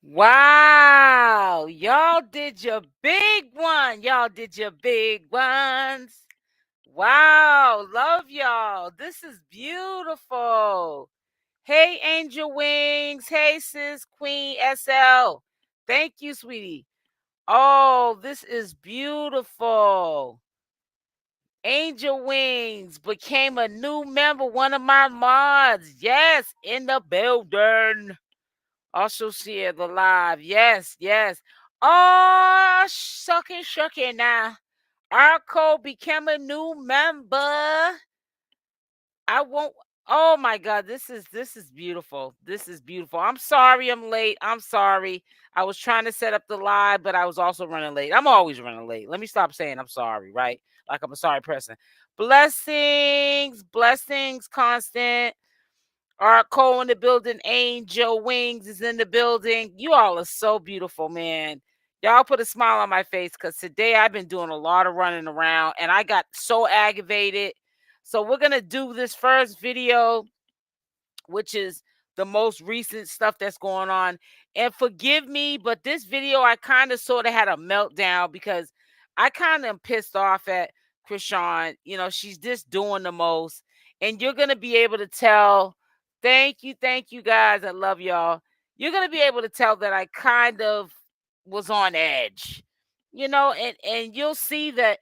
Wow. Y'all did your big one. Y'all did your big ones. Wow. Love y'all. This is beautiful. Hey, Angel Wings. Hey, Sis Queen SL. Thank you, sweetie. Oh, this is beautiful. Angel Wings became a new member, one of my mods. Yes, in the building. Also share the live. Yes, yes. Oh, shucky now. Arco became a new member. I won't. Oh my God, this is beautiful. This is beautiful. I'm sorry I'm late. I'm sorry. I was trying to set up the live, but I was also running late. I'm always running late. Let me stop saying I'm sorry, right? Like I'm a sorry person. Blessings, blessings, constant. Art Cole in the building. Angel Wings is in the building. You all are so beautiful, man. Y'all put a smile on my face because today I've been doing a lot of running around and I got so aggravated. So we're going to do this first video, which is the most recent stuff that's going on. And forgive me, but this video, I kind of sort of had a meltdown because I kind of am pissed off at Chrisean. You know, she's just doing the most. And you're going to be able to tell. Thank you guys. I love y'all. You're going to be able to tell that I kind of was on edge. You know, and you'll see that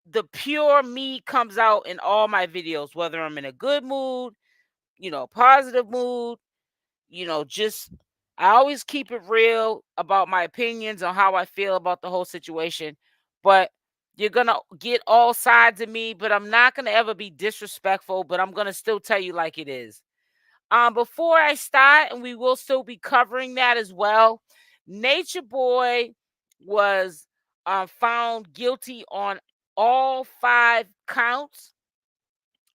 the pure me comes out in all my videos, whether I'm in a good mood, positive mood, just I always keep it real about my opinions on how I feel about the whole situation. But you're going to get all sides of me, but I'm not going to ever be disrespectful, but I'm going to still tell you like it is. Before I start, and we will still be covering that as well, Natureboy was found guilty on all 5 counts,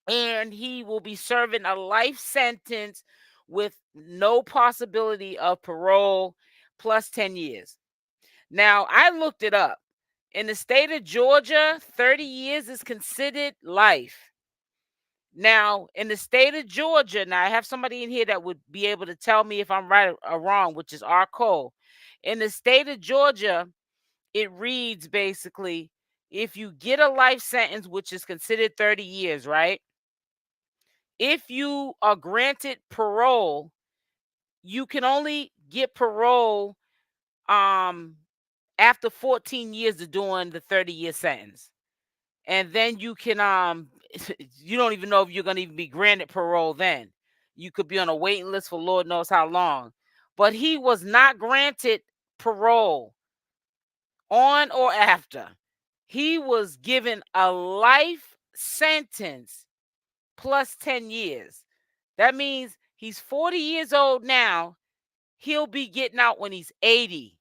and he will be serving a life sentence with no possibility of parole plus 10 years. Now, I looked it up. In the state of Georgia, 30 years is considered life. Now, in the state of Georgia, now I have somebody in here that would be able to tell me if I'm right or wrong, which is our Cole. In the state of Georgia, it reads basically, if you get a life sentence, which is considered 30 years, right? If you are granted parole, you can only get parole after 14 years of doing the 30-year sentence. And then you can you don't even know if you're going to even be granted parole then. You could be on a waiting list for Lord knows how long. But he was not granted parole on or after. He was given a life sentence plus 10 years. That means he's 40 years old now. He'll be getting out when he's 80.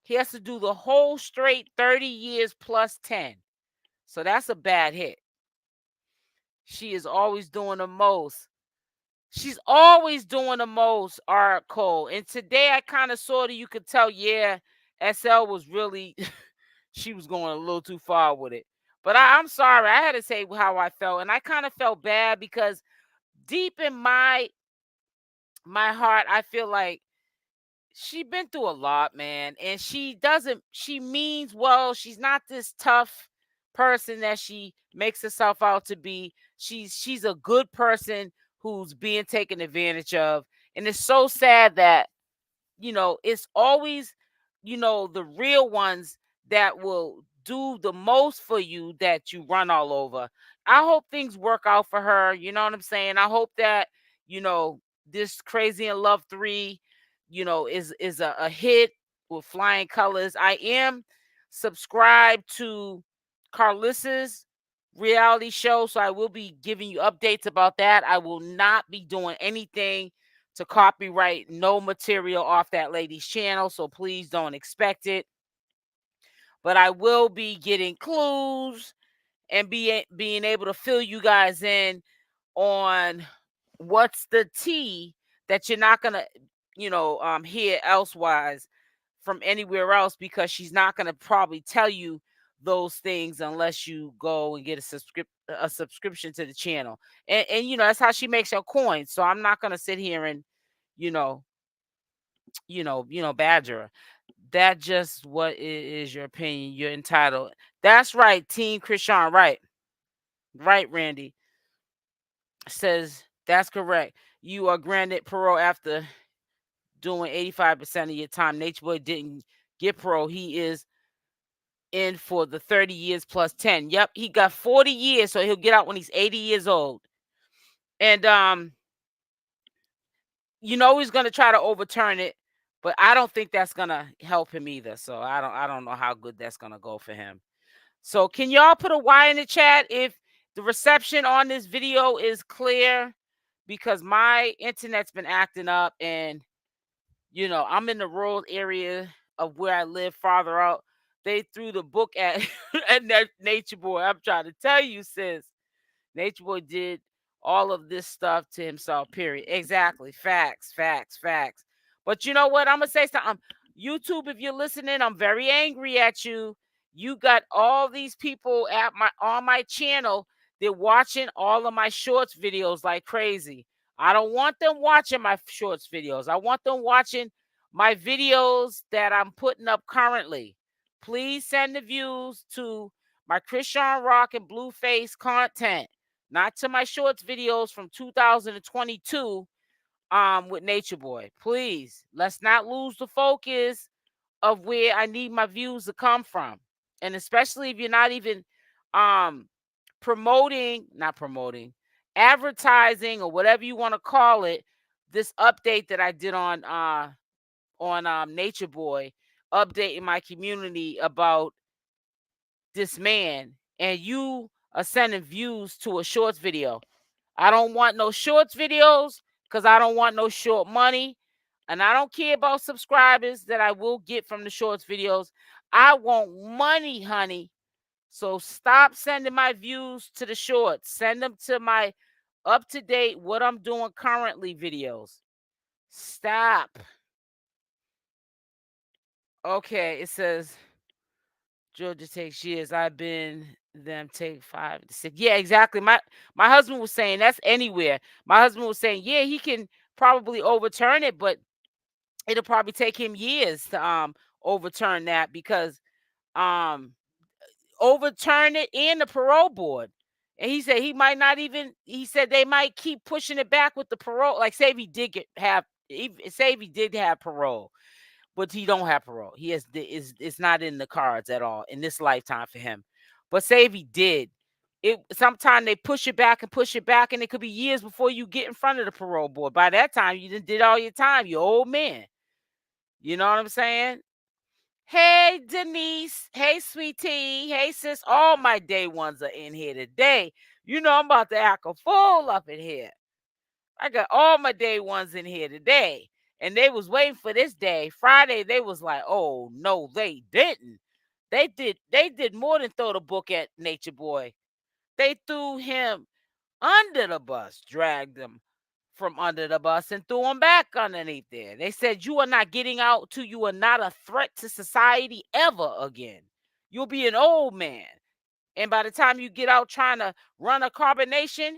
He has to do the whole straight 30 years plus 10. So that's a bad hit. She is always doing the most. She's always doing the most, Art Cole. And today I kind of sort of, you could tell, yeah, SL was really, she was going a little too far with it. But I'm sorry. I had to say how I felt. And I kind of felt bad because deep in my heart, I feel like she been through a lot, man. And she means well. She's not this tough person that she makes herself out to be. She's a good person who's being taken advantage of. And it's so sad that, it's always, the real ones that will do the most for you that you run all over. I hope things work out for her. You know what I'm saying? I hope that, this Crazy in Love 3, is a hit with flying colors. I am subscribed to Carlissa's reality show, so I will be giving you updates about that. I will not be doing anything to copyright no material off that lady's channel, so please don't expect it. But I will be getting clues and being able to fill you guys in on what's the tea that you're not gonna, hear elsewise from anywhere else, because she's not gonna probably tell you those things unless you go and get a subscription to the channel. And that's how she makes her coins. So I'm not gonna sit here and, you know, badger. That just what is your opinion. You're entitled. That's right, Team Chrisean. Right, Randy says that's correct. You are granted parole after doing 85% of your time. Nature Boy didn't get parole. He is in for the 30 years plus 10. Yep, he got 40 years, so he'll get out when he's 80 years old. And he's gonna try to overturn it, but I don't think that's gonna help him either. So I don't know how good that's gonna go for him. So can y'all put a Y in the chat if the reception on this video is clear? Because my internet's been acting up, and I'm in the rural area of where I live farther out. They threw the book at at Nature Boy. I'm trying to tell you, sis. Nature Boy did all of this stuff to himself, period. Exactly. Facts, facts, facts. But you know what? I'm going to say something. YouTube, if you're listening, I'm very angry at you. You got all these people on my channel. They're watching all of my shorts videos like crazy. I don't want them watching my shorts videos. I want them watching my videos that I'm putting up currently. Please send the views to my Chrisean Rock and Blueface content, not to my shorts videos from 2022 with Nature Boy. Please, let's not lose the focus of where I need my views to come from. And especially if you're not even not promoting, advertising or whatever you want to call it, this update that I did on Nature Boy, updating my community about this man, and you are sending views to a shorts video. I don't want no shorts videos because I don't want no short money. And I don't care about subscribers that I will get from the shorts videos. I want money, honey. So stop sending my views to the shorts. Send them to my up-to-date, what I'm doing currently videos. Stop. Okay, it says Georgia takes years. I've been them take 5 to 6. Yeah, exactly. My husband was saying that's anywhere. My husband was saying, yeah, he can probably overturn it, but it'll probably take him years to overturn that because um overturn it and the parole board. And he said he might not even. He said they might keep pushing it back with the parole. Like say if he did say if he did have parole, but he don't have parole. He has it's not in the cards at all in this lifetime for him. But say if he did, sometimes they push it back, and it could be years before you get in front of the parole board. By that time, you did all your time. You're old man. You know what I'm saying? Hey, Denise. Hey, sweetie. Hey, sis. All my day ones are in here today. I'm about to act a fool up in here. I got all my day ones in here today. And they was waiting for this day. Friday, they was like, oh, no, they didn't. They did more than throw the book at Nature Boy. They threw him under the bus, dragged him from under the bus and threw him back underneath there. They said, you are not getting out till you are not a threat to society ever again. You'll be an old man. And by the time you get out trying to run a carbonation,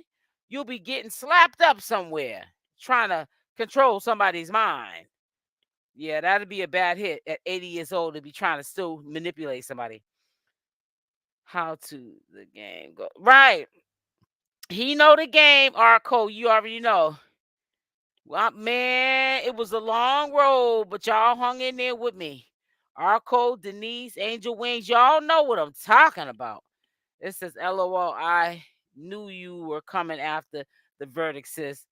you'll be getting slapped up somewhere, trying to control somebody's mind. Yeah, that'd be a bad hit at 80 years old to be trying to still manipulate somebody. How to the game go? Right. He know the game, Arco. You already know. Well, man, it was a long road, but y'all hung in there with me. Arco, Denise, Angel Wings, y'all know what I'm talking about. It says, LOL, I knew you were coming after the verdict, sis.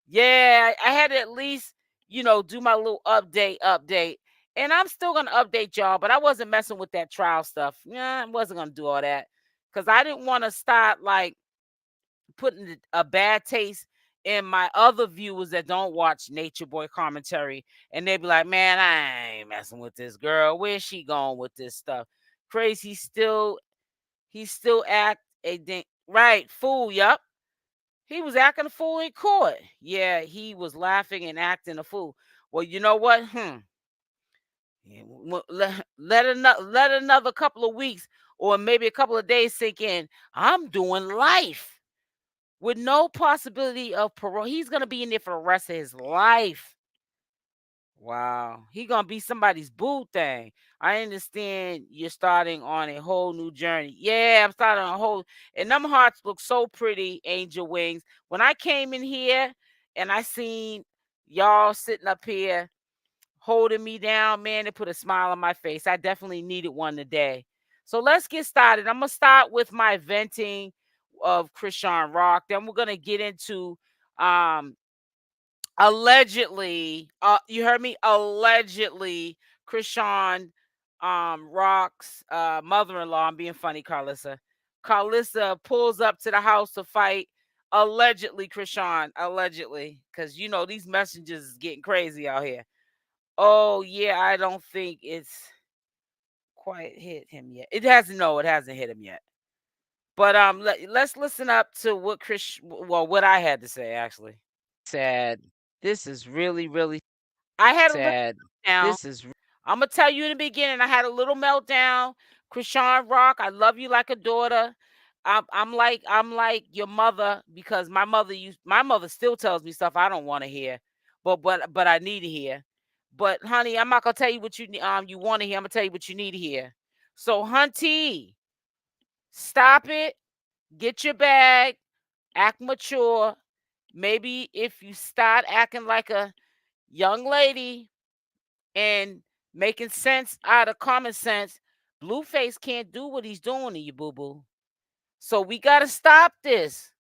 Yeah, I had to at least, do my little update. And I'm still going to update y'all, but I wasn't messing with that trial stuff. Yeah, I wasn't going to do all that because I didn't want to start like putting a bad taste in my other viewers that don't watch Nature Boy commentary, and they be like, man, I ain't messing with this girl. Where's she going with this stuff? Crazy, he still act right, fool. Yup. He was acting a fool in court. Yeah, he was laughing and acting a fool. Well, you know what? Yeah, let another couple of weeks or maybe a couple of days sink in. I'm doing life with no possibility of parole. He's going to be in there for the rest of his life. Wow. He gonna be somebody's boo thing. I understand you're starting on a whole new journey. Yeah, I'm starting on a whole, and them hearts look so pretty, angel wings. When I came in here and I seen y'all sitting up here holding me down, man, it put a smile on my face. I definitely needed one today. So let's get started. I'm gonna start with my venting of Chrisean Rock. Then we're gonna get into um allegedly, you heard me, allegedly Chrisean Rock's mother-in-law. I'm being funny, Carlissa pulls up to the house to fight, allegedly Chrisean, allegedly, because you know these messengers is getting crazy out here. Oh yeah, I don't think it's quite hit him yet. It hasn't. No, it hasn't hit him yet. But let's listen up to what what I had to say. Actually, sad. This is really, really I had a little Sad. meltdown. This is I'm gonna tell you in the beginning. I had a little meltdown. Chrisean Rock, I love you like a daughter. I'm like your mother, because my mother still tells me stuff I don't want to hear, but I need to hear. But honey, I'm not gonna tell you what you want to hear. I'm gonna tell you what you need to hear. So hunty, stop it. Get your bag. Act mature. Maybe if you start acting like a young lady and making sense out of common sense, Blueface can't do what he's doing to you, boo boo. So we got to stop this.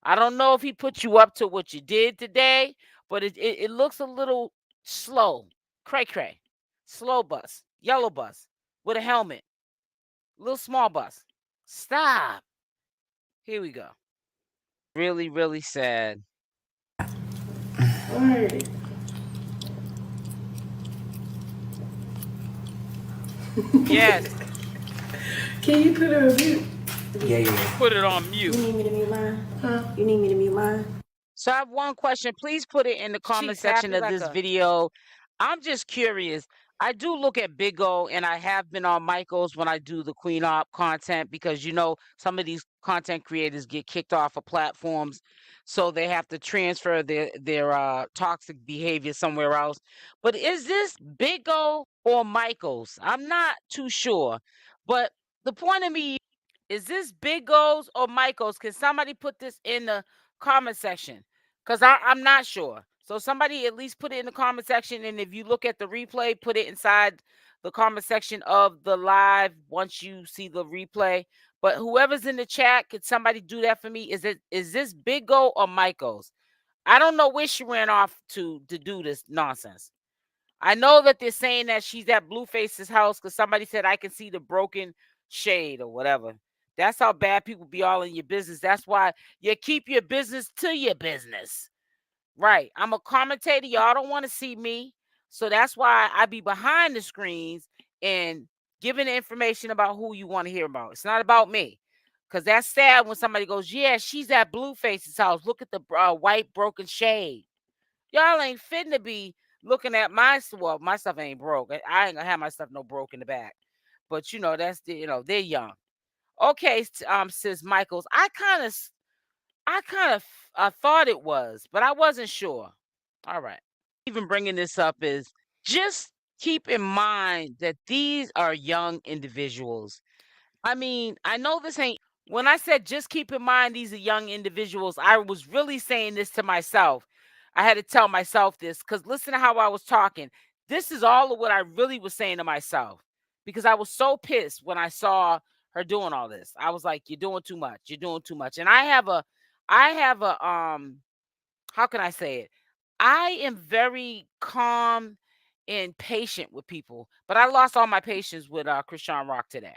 I don't know if he put you up to what you did today, but it looks a little slow. Cray cray. Slow bus. Yellow bus with a helmet. Little small bus. Stop. Here we go. really, really sad. Alright. Yes. Can you put her on mute? Yeah. Put it on mute. You need me to mute mine? Huh? You need me to mute mine? So I have one question. Please put it in the comment She's section happy of like this a video. I'm just curious. I do look at Big O, and I have been on Michael's when I do the Queen Op content, because you know some of these content creators get kicked off of platforms, so they have to transfer their toxic behavior somewhere else. But is this Big O or Michael's? I'm not too sure. But the point of me, is this Big O's or Michael's? Can somebody put this in the comment section? Because I'm not sure. So somebody at least put it in the comment section. And if you look at the replay, put it inside the comment section of the live once you see the replay. But whoever's in the chat, could somebody do that for me? Is this Big O or Michael's? I don't know where she ran off to do this nonsense. I know that they're saying that she's at Blueface's house because somebody said I can see the broken shade or whatever. That's how bad people be all in your business. That's why you keep your business to your business. Right. I'm a commentator. Y'all don't want to see me. So that's why I be behind the screens and giving information about who you want to hear about. It's not about me. Because that's sad when somebody goes, yeah, she's at Blueface's house. Look at the white broken shade. Y'all ain't fitting to be looking at my well, my stuff ain't broke. I ain't gonna have my stuff no broke in the back. But you know, that's they're young. Okay, says Michaels. I kind of thought it was, but I wasn't sure. All right. even bringing this up is just keep in mind that these are young individuals. I mean, I know this ain't When I said just keep in mind these are young individuals, I was really saying this to myself. I had to tell myself this because listen to how I was talking. This is all of what I really was saying to myself because I was so pissed when I saw her doing all this. I was like, you're doing too much. You're doing too much. And I have a how can I say it? I am very calm and patient with people, but I lost all my patience with Chrisean Rock today.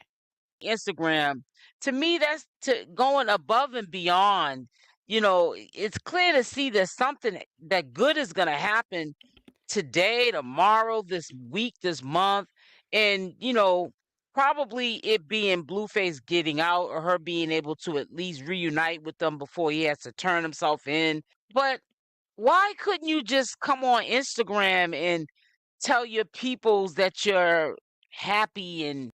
Instagram. To me, that's to going above and beyond. You know, it's clear to see there's something that good is going to happen today, tomorrow, this week, this month. And, you know, probably it being Blueface getting out or her being able to at least reunite with them before he has to turn himself in. But why couldn't you just come on Instagram and tell your peoples that you're happy and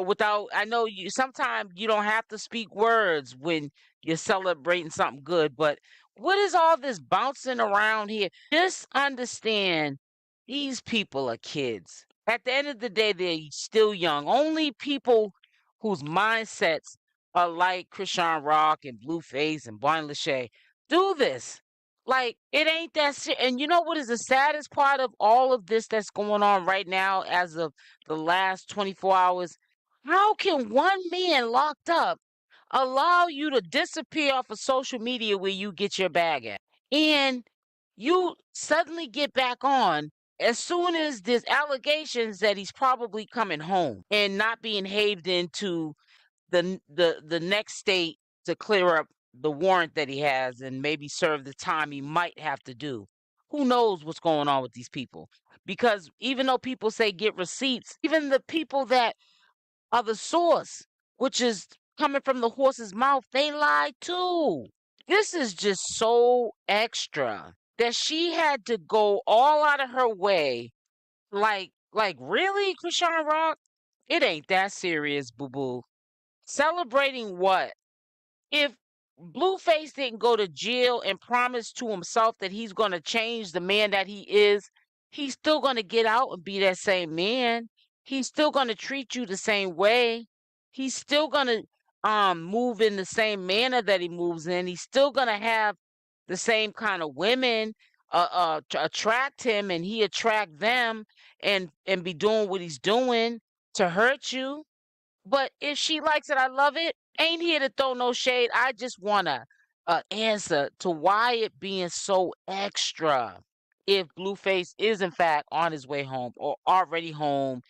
without I know you sometimes you don't have to speak words when you're celebrating something good, but what is all this bouncing around here? Just understand These people are kids. At the end of the day, they're still young. Only people whose mindsets are like Chrisean Rock and Blueface and Bonnie Lachey do this. Like, it ain't that shit. And you know what is the saddest part of all of this that's going on right now as of the last 24 hours? How can one man locked up allow you to disappear off of social media where you get your bag at? And you suddenly get back on as soon as there's allegations that he's probably coming home and not being haved into the next state to clear up the warrant that he has and maybe serve the time he might have to do. Who knows what's going on with these people? Because even though people say get receipts, even the people that are the source, which is coming from the horse's mouth, they lie too. This is just so extra that she had to go all out of her way. Like really, Chrisean Rock? It ain't that serious, boo boo. Celebrating what? If Blueface didn't go to jail and promise to himself that he's going to change the man that he is, he's still going to get out and be that same man. He's still going to treat you the same way. He's still going to move in the same manner that he moves in. He's still going to have the same kind of women attract him, and he attract them and be doing what he's doing to hurt you. But if she likes it, I love it. Ain't here to throw no shade. I just want to answer to why it being so extra if Blueface is in fact on his way home or already home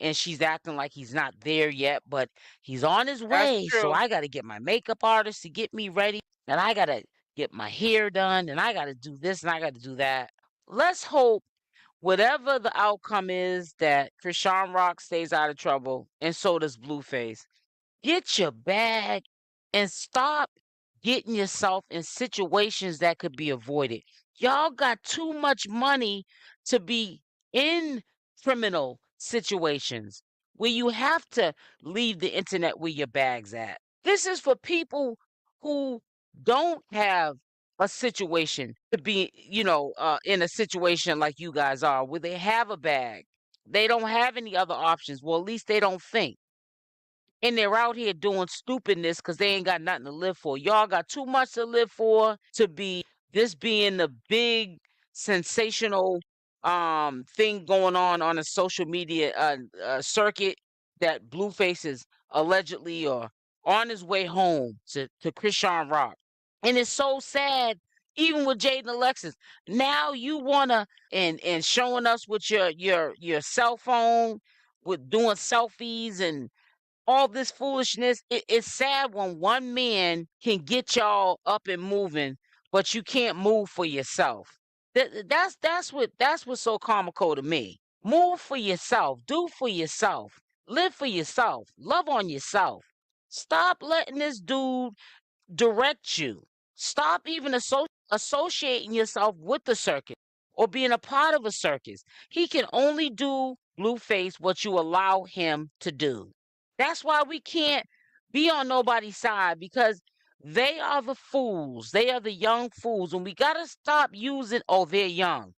and she's acting like he's not there yet, but he's on his That's way. So true. I got to get my makeup artist to get me ready, and I got to get my hair done, and I got to do this and I got to do that. Let's hope whatever the outcome is that Chrisean Rock stays out of trouble and so does Blueface. Get your bag and stop getting yourself in situations that could be avoided. Y'all got too much money to be in criminal situations where you have to leave the internet where your bag's at. This is for people who don't have a situation to be, in a situation like you guys are, where they have a bag. They don't have any other options. Well, at least they don't think, and they're out here doing stupidness because they ain't got nothing to live for. Y'all got too much to live for to be this being the big sensational thing going on a social media circuit that Blueface is allegedly or on his way home to Chrisean Rock. And it's so sad, even with Jaidyn Alexis. Now you wanna and showing us with your cell phone with doing selfies and all this foolishness. It's sad when one man can get y'all up and moving, but you can't move for yourself. That's what's so comical to me. Move for yourself. Do for yourself. Live for yourself. Love on yourself. Stop letting this dude direct you. Stop even associating yourself with the circus or being a part of a circus. He can only do Blueface what you allow him to do. That's why we can't be on nobody's side, because they are the fools. They are the young fools. And we got to stop using, oh, they're young.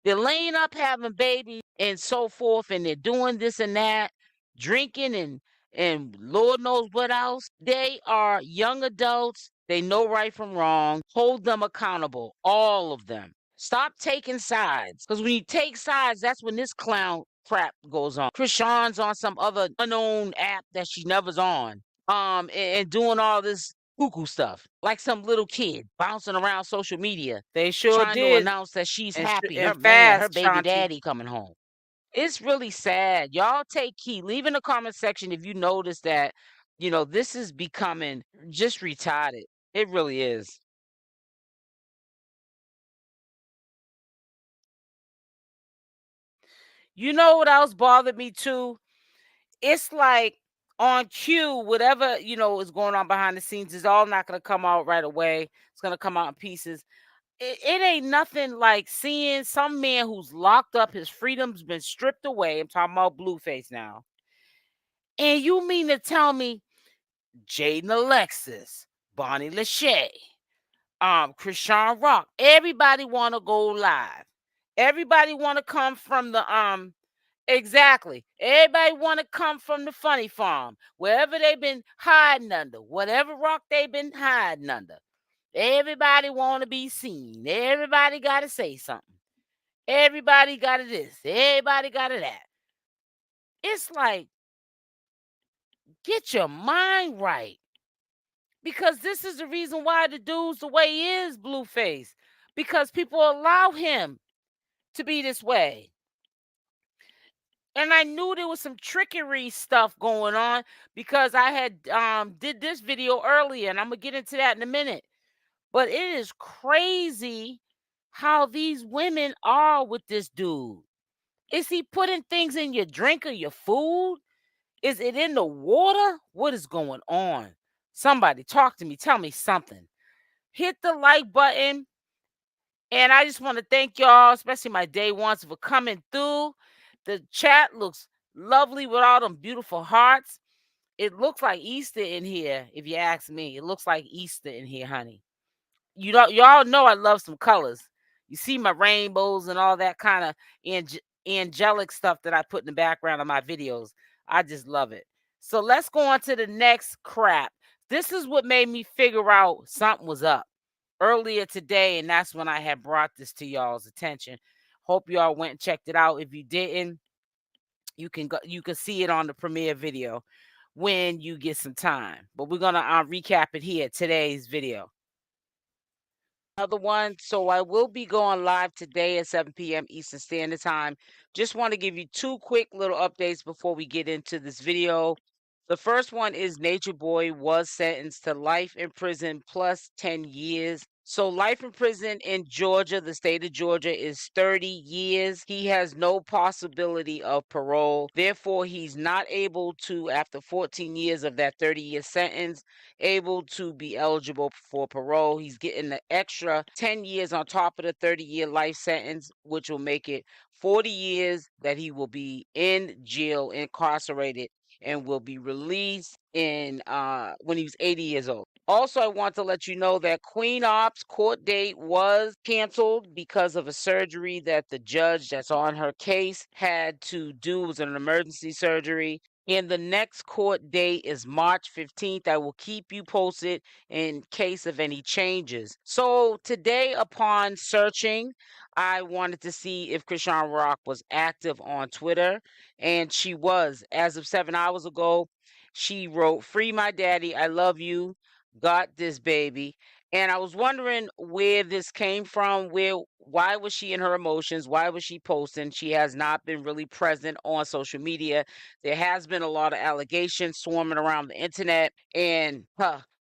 They're laying up having babies and so forth, and they're doing this and that, drinking and Lord knows what else. They are young adults. They know right from wrong. Hold them accountable, all of them. Stop taking sides, because when you take sides, that's when this clown crap goes on. Chrisean's on some other unknown app that she never's on, and doing all this cuckoo stuff like some little kid bouncing around social media They sure trying to did. announce that she's And, happy. and Her fast, baby Shanti. daddy coming home. It's really sad. Y'all take key. Leave in the comment section if you notice that, this is becoming just retarded. It really is. You know what else bothered me too? It's like on cue, whatever, is going on behind the scenes is all not going to come out right away. It's going to come out in pieces. It ain't nothing like seeing some man who's locked up, his freedom's been stripped away. I'm talking about Blueface now. And you mean to tell me Jaidyn Alexis, Bonnie Lachey, Chrisean Rock, everybody want to go live. Everybody want to come from the exactly. Everybody want to come from the funny farm, wherever they've been hiding under, whatever rock they've been hiding under. Everybody want to be seen. Everybody got to say something. Everybody got to this. Everybody got to that. It's like, get your mind right. Because this is the reason why the dude's the way he is, Blueface. Because people allow him to be this way. And I knew there was some trickery stuff going on because I had did this video earlier, and I'm gonna get into that in a minute. But it is crazy how these women are with this dude. Is he putting things in your drink or your food? Is it in the water? What is going on? Somebody talk to me. Tell me something. Hit the like button. And I just want to thank y'all, especially my day ones, for coming through. The chat looks lovely with all them beautiful hearts. It looks like Easter in here, if you ask me. It looks like Easter in here, honey. Y'all know I love some colors. You see my rainbows and all that kind of angelic stuff that I put in the background of my videos. I just love it. So let's go on to the next crap. This is what made me figure out something was up earlier today, and that's when I had brought this to y'all's attention. Hope y'all went and checked it out. If you didn't, you can see it on the premiere video when you get some time. But we're gonna recap it here, today's video. Another one. So I will be going live today at 7 p.m. Eastern Standard Time. Just want to give you two quick little updates before we get into this video. The first one is Natureboy was sentenced to life in prison plus 10 years. So life in prison in Georgia, the state of Georgia, is 30 years. He has no possibility of parole. Therefore, he's not able to, after 14 years of that 30-year sentence, able to be eligible for parole. He's getting an extra 10 years on top of the 30-year life sentence, which will make it 40 years that he will be in jail, incarcerated, and will be released in when he was 80 years old. Also, I want to let you know that Queen Op's court date was canceled because of a surgery that the judge that's on her case had to do. It was an emergency surgery. And the next court date is March 15th. I will keep you posted in case of any changes. So today, upon searching, I wanted to see if Chrisean Rock was active on Twitter, and she was. As of 7 hours ago, she wrote, "Free my daddy, I love you, got this baby." And I was wondering where this came from, why was she in her emotions? Why was she posting? She has not been really present on social media. There has been a lot of allegations swarming around the internet. And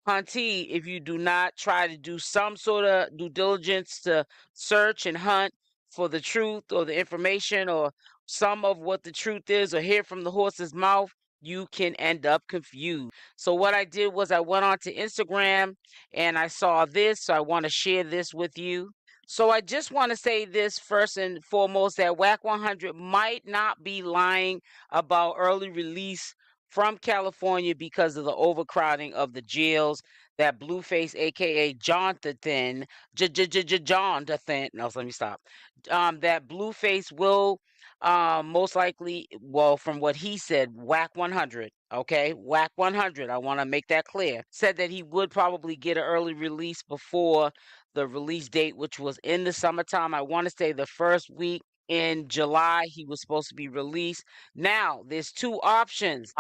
Hunty, if you do not try to do some sort of due diligence to search and hunt for the truth or the information or some of what the truth is, or hear from the horse's mouth, you can end up confused. So what I did was I went onto Instagram and I saw this, so I want to share this with you. So I just want to say this first and foremost, that Wack 100 might not be lying about early release from California because of the overcrowding of the jails. That Blueface, aka Jonathan, Jonathan, no, let me stop. That Blueface will most likely, well, from what he said, Wack 100, okay, Wack 100, I want to make that clear, said that he would probably get an early release before the release date, which was in the summertime. I want to say the first week in July he was supposed to be released. Now there's two options.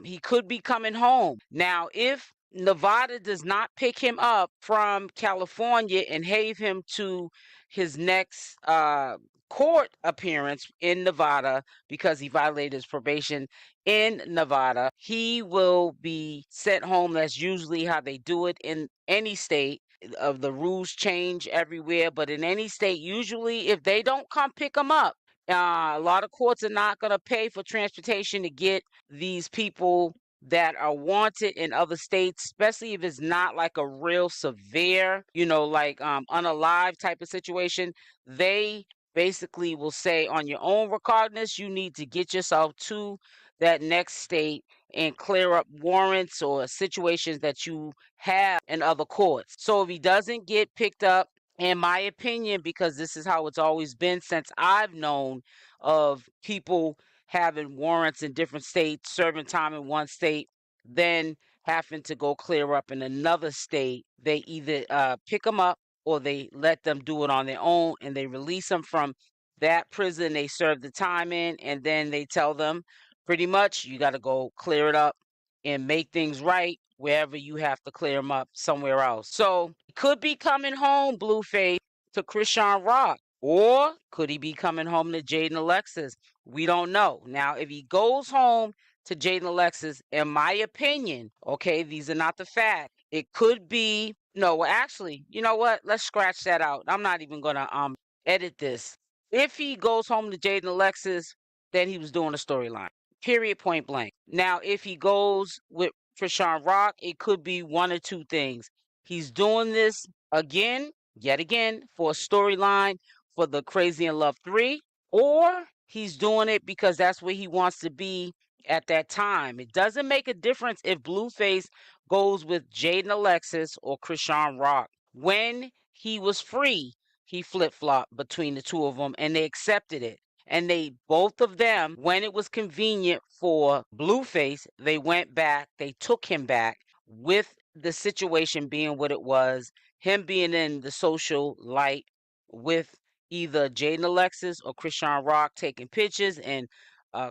He could be coming home. Now if Nevada does not pick him up from California and have him to his next court appearance in Nevada because he violated his probation in Nevada, he will be sent home. That's usually how they do it in any state. Of the rules change everywhere, but in any state, usually if they don't come pick them up, a lot of courts are not going to pay for transportation to get these people that are wanted in other states, especially if it's not like a real severe, like unalive type of situation. They basically will say, on your own recognizance, you need to get yourself to that next state and clear up warrants or situations that you have in other courts. So if he doesn't get picked up in my opinion, because this is how it's always been since I've known of people having warrants in different states, serving time in one state, then having to go clear up in another state. They either pick them up or they let them do it on their own, and they release them from that prison they served the time in, and then they tell them pretty much you got to go clear it up and make things right wherever you have to clear them up somewhere else. So he could be coming home, Blueface, to Chrisean Rock, or could he be coming home to Jaidyn Alexis? We don't know. Now, if he goes home to Jaidyn Alexis, in my opinion, okay, these are not the facts. It could be no. Well, actually, you know what? Let's scratch that out. I'm not even gonna edit this. If he goes home to Jaidyn Alexis, then he was doing a storyline. Period, point blank. Now, if he goes with Chrisean Rock, it could be one or two things. He's doing this again, yet again, for a storyline for the Crazy in Love 3, or he's doing it because that's where he wants to be at that time. It doesn't make a difference if Blueface goes with Jaidyn Alexis or Chrisean Rock. When he was free, he flip-flopped between the two of them, and they accepted it. And they, both of them, when it was convenient for Blueface, they went back, they took him back with the situation being what it was, him being in the social light with either Jaidyn Alexis or Chrisean Rock taking pictures in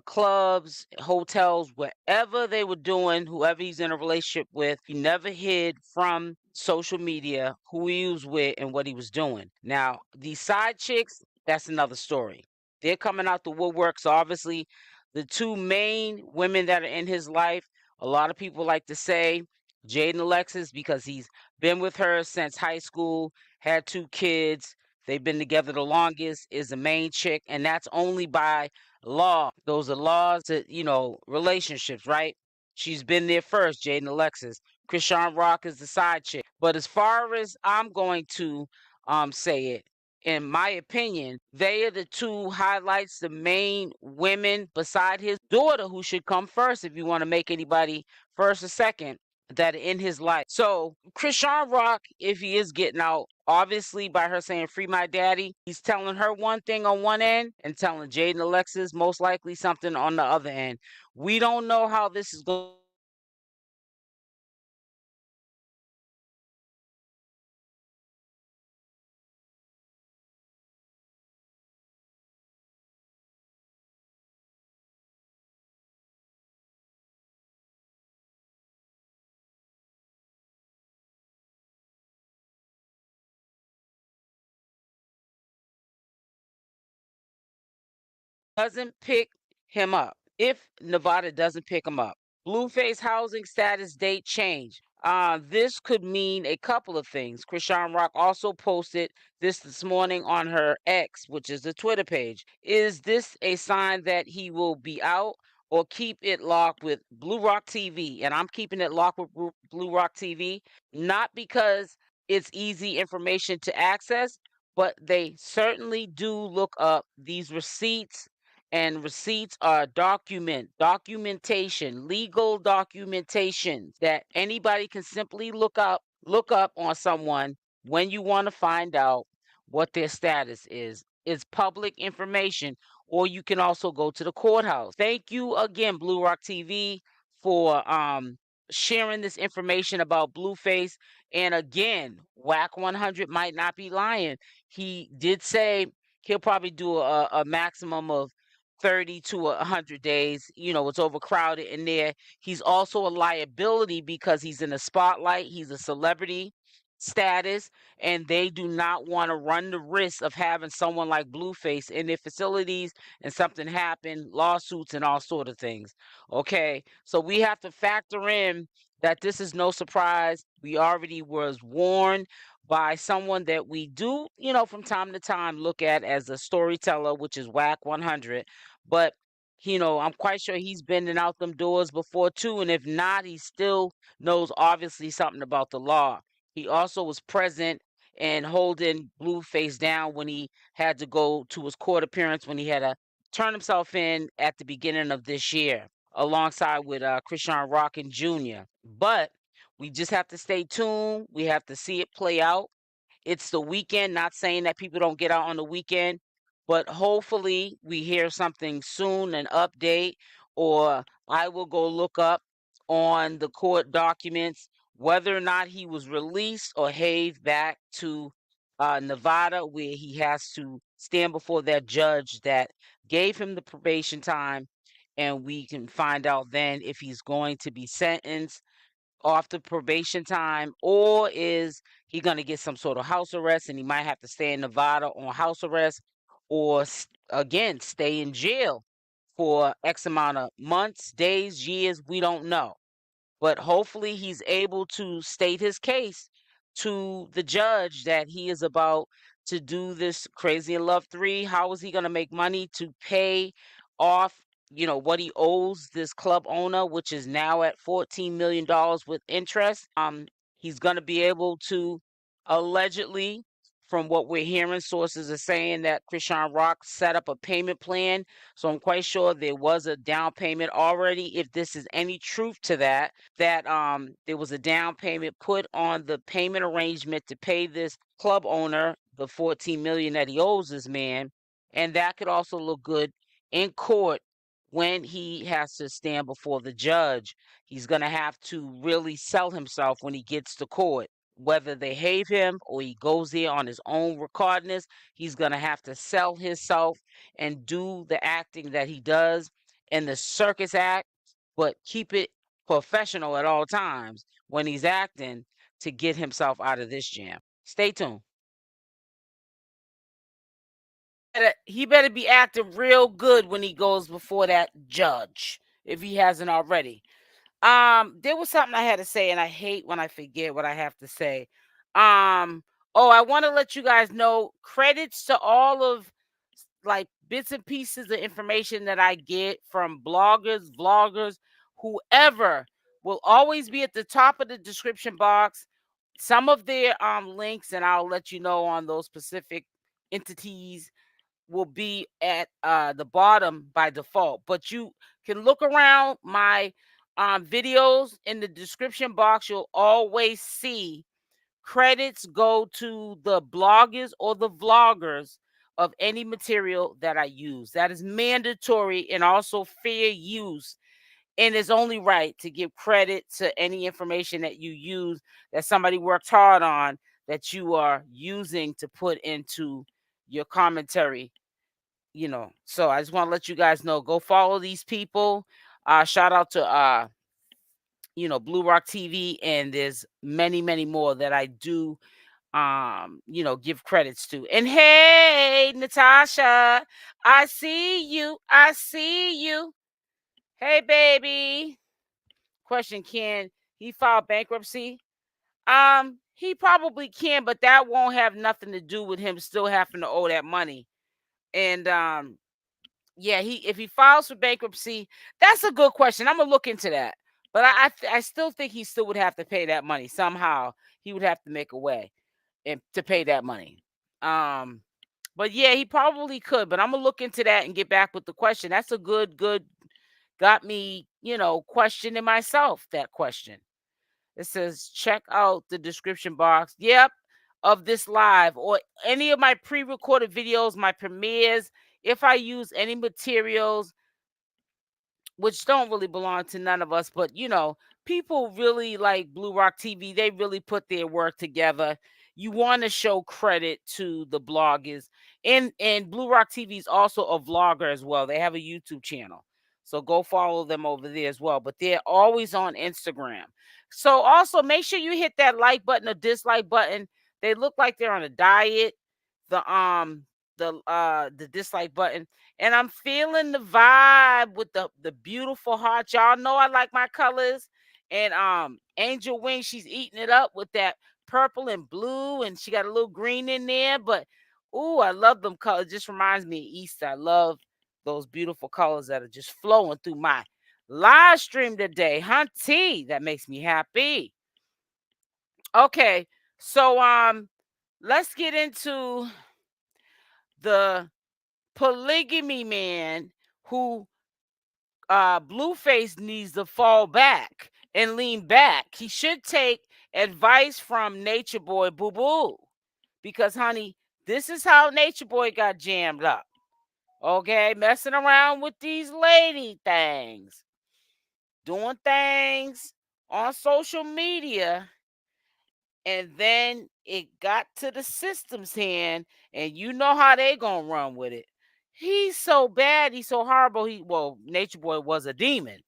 clubs, hotels, wherever they were doing, whoever he's in a relationship with. He never hid from social media who he was with and what he was doing. Now, these side chicks, that's another story. They're coming out the woodwork. So obviously, the two main women that are in his life, a lot of people like to say Jaidyn Alexis because he's been with her since high school, had 2 kids. They've been together the longest, is the main chick, and that's only by law. Those are laws that, relationships, right? She's been there first, Jaidyn Alexis. Chrisean Rock is the side chick. But as far as I'm going to say it, in my opinion, they are the two highlights, the main women beside his daughter who should come first if you want to make anybody first or second that are in his life. So Chrisean Rock, if he is getting out, obviously by her saying free my daddy, he's telling her one thing on one end and telling Jaidyn Alexis most likely something on the other end. We don't know how this is going. Doesn't pick him up. If Nevada doesn't pick him up, Blueface housing status date change. This could mean a couple of things. Chrisean Rock also posted this morning on her X, which is the Twitter page. Is this a sign that he will be out, or keep it locked with Blue Rock TV? And I'm keeping it locked with Blue Rock TV, not because it's easy information to access, but they certainly do look up these receipts, and receipts are documentation, legal documentation that anybody can simply look up on someone when you want to find out what their status is. It's public information, or you can also go to the courthouse. Thank you again, Blue Rock TV, for sharing this information about Blueface. And again, Wack 100 might not be lying. He did say he'll probably do a maximum of 30 to 100 days. It's overcrowded in there. He's also a liability because he's in the spotlight. He's a celebrity status, and they do not want to run the risk of having someone like Blueface in their facilities and something happen, lawsuits and all sort of things. Okay, so we have to factor in that this is no surprise. We already was warned by someone that we do, from time to time look at as a storyteller, which is Wack 100. But, I'm quite sure he's been out them doors before too. And if not, he still knows obviously something about the law. He also was present and holding Blueface down when he had to go to his court appearance, when he had to turn himself in at the beginning of this year, alongside with Chrisean Rock and Jr. But we just have to stay tuned. We have to see it play out. it's the weekend, not saying that people don't get out on the weekend, but hopefully we hear something soon, an update, or I will go look up on the court documents whether or not he was released or haved back to Nevada, where he has to stand before that judge that gave him the probation time, and we can find out then if he's going to be sentenced off the probation time, or is he going to get some sort of house arrest and he might have to stay in Nevada on house arrest, or again stay in jail for X amount of months, days, years, we don't know. But hopefully he's able to state his case to the judge that he is about to do this Crazy in Love 3. How is he going to make money to pay off, what he owes this club owner, which is now at $14 million with interest? He's going to be able to allegedly, from what we're hearing, sources are saying that Chrisean Rock set up a payment plan. So I'm quite sure there was a down payment already. If this is any truth to that there was a down payment put on the payment arrangement to pay this club owner the $14 million that he owes this man, and that could also look good in court when he has to stand before the judge. He's going to have to really sell himself when he gets to court. Whether they have him or he goes there on his own recordness, he's going to have to sell himself and do the acting that he does in the circus act, but keep it professional at all times when he's acting to get himself out of this jam. Stay tuned. He better be acting real good when he goes before that judge, if he hasn't already. There was something I had to say, and I hate when I forget what I have to say. I want to let you guys know, credits to all of like bits and pieces of information that I get from bloggers, vloggers, whoever, will always be at the top of the description box. Some of their links, and I'll let you know on those specific entities, will be at the bottom by default. But you can look around my videos in the description box. You'll always see credits go to the bloggers or the vloggers of any material that I use. That is mandatory and also fair use. And it's only right to give credit to any information that you use that somebody worked hard on, that you are using to put into your commentary. So I just want to let you guys know, go follow these people. Shout out to Blue Rock TV, and there's many, many more that I do give credits to. And hey, Natasha, I see you. Hey, baby. Question: can he file bankruptcy? He probably can, but that won't have nothing to do with him still having to owe that money. And yeah, if he files for bankruptcy, that's a good question. I'm gonna look into that. But I still think he still would have to pay that money somehow. He would have to make a way and to pay that money. But yeah, he probably could. But I'm gonna look into that and get back with the question. That's a good, got me, questioning myself. That question. It says check out the description box. Yep, of this live or any of my pre-recorded videos, my premieres. If I use any materials which don't really belong to none of us, but people really like Blue Rock TV. They really put their work together. You want to show credit to the bloggers, and Blue Rock TV is also a vlogger as well. They have a YouTube channel, so go follow them over there as well. But they're always on Instagram. So also make sure you hit that like button or dislike button. They look like they're on a diet. The dislike button. And I'm feeling the vibe with the beautiful heart. Y'all know I like my colors. And Angel Wing, she's eating it up with that purple and blue, and she got a little green in there. But ooh, I love them colors. It just reminds me of Easter. I love those beautiful colors that are just flowing through my live stream today. Hunty, that makes me happy. Okay, so let's get into the polygamy man who Blueface needs to fall back and lean back. He should take advice from Natureboy Boo Boo. Because, honey, this is how Nature Boy got jammed up. Okay, messing around with these lady things, doing things on social media, and then it got to the system's hand, and you know how they gonna run with it. He's so bad, he's so horrible. Nature Boy was a demon.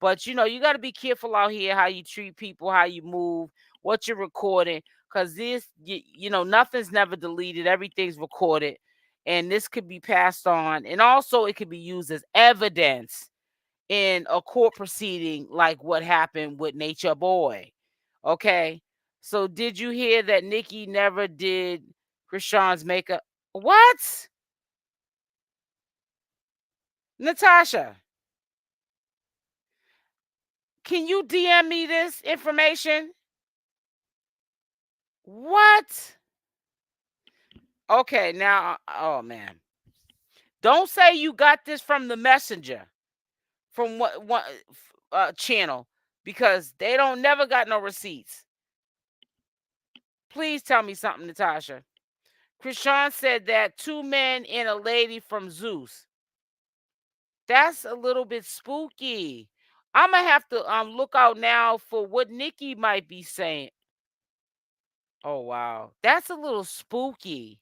But you got to be careful out here how you treat people, how you move, what you're recording, because nothing's never deleted, everything's recorded, and this could be passed on, and also it could be used as evidence in a court proceeding, like what happened with Nature Boy. Okay, so did you hear that Nikki never did Chrisean's makeup? What, Natasha? Can you DM me this information? What? Okay, now, oh man, don't say you got this from the messenger, from what channel, because they don't never got no receipts. Please tell me something, Natasha. Chrisean said that 2 men and a lady from Zeus. That's a little bit spooky. I'm gonna have to look out now for what Nikki might be saying. Oh wow, that's a little spooky.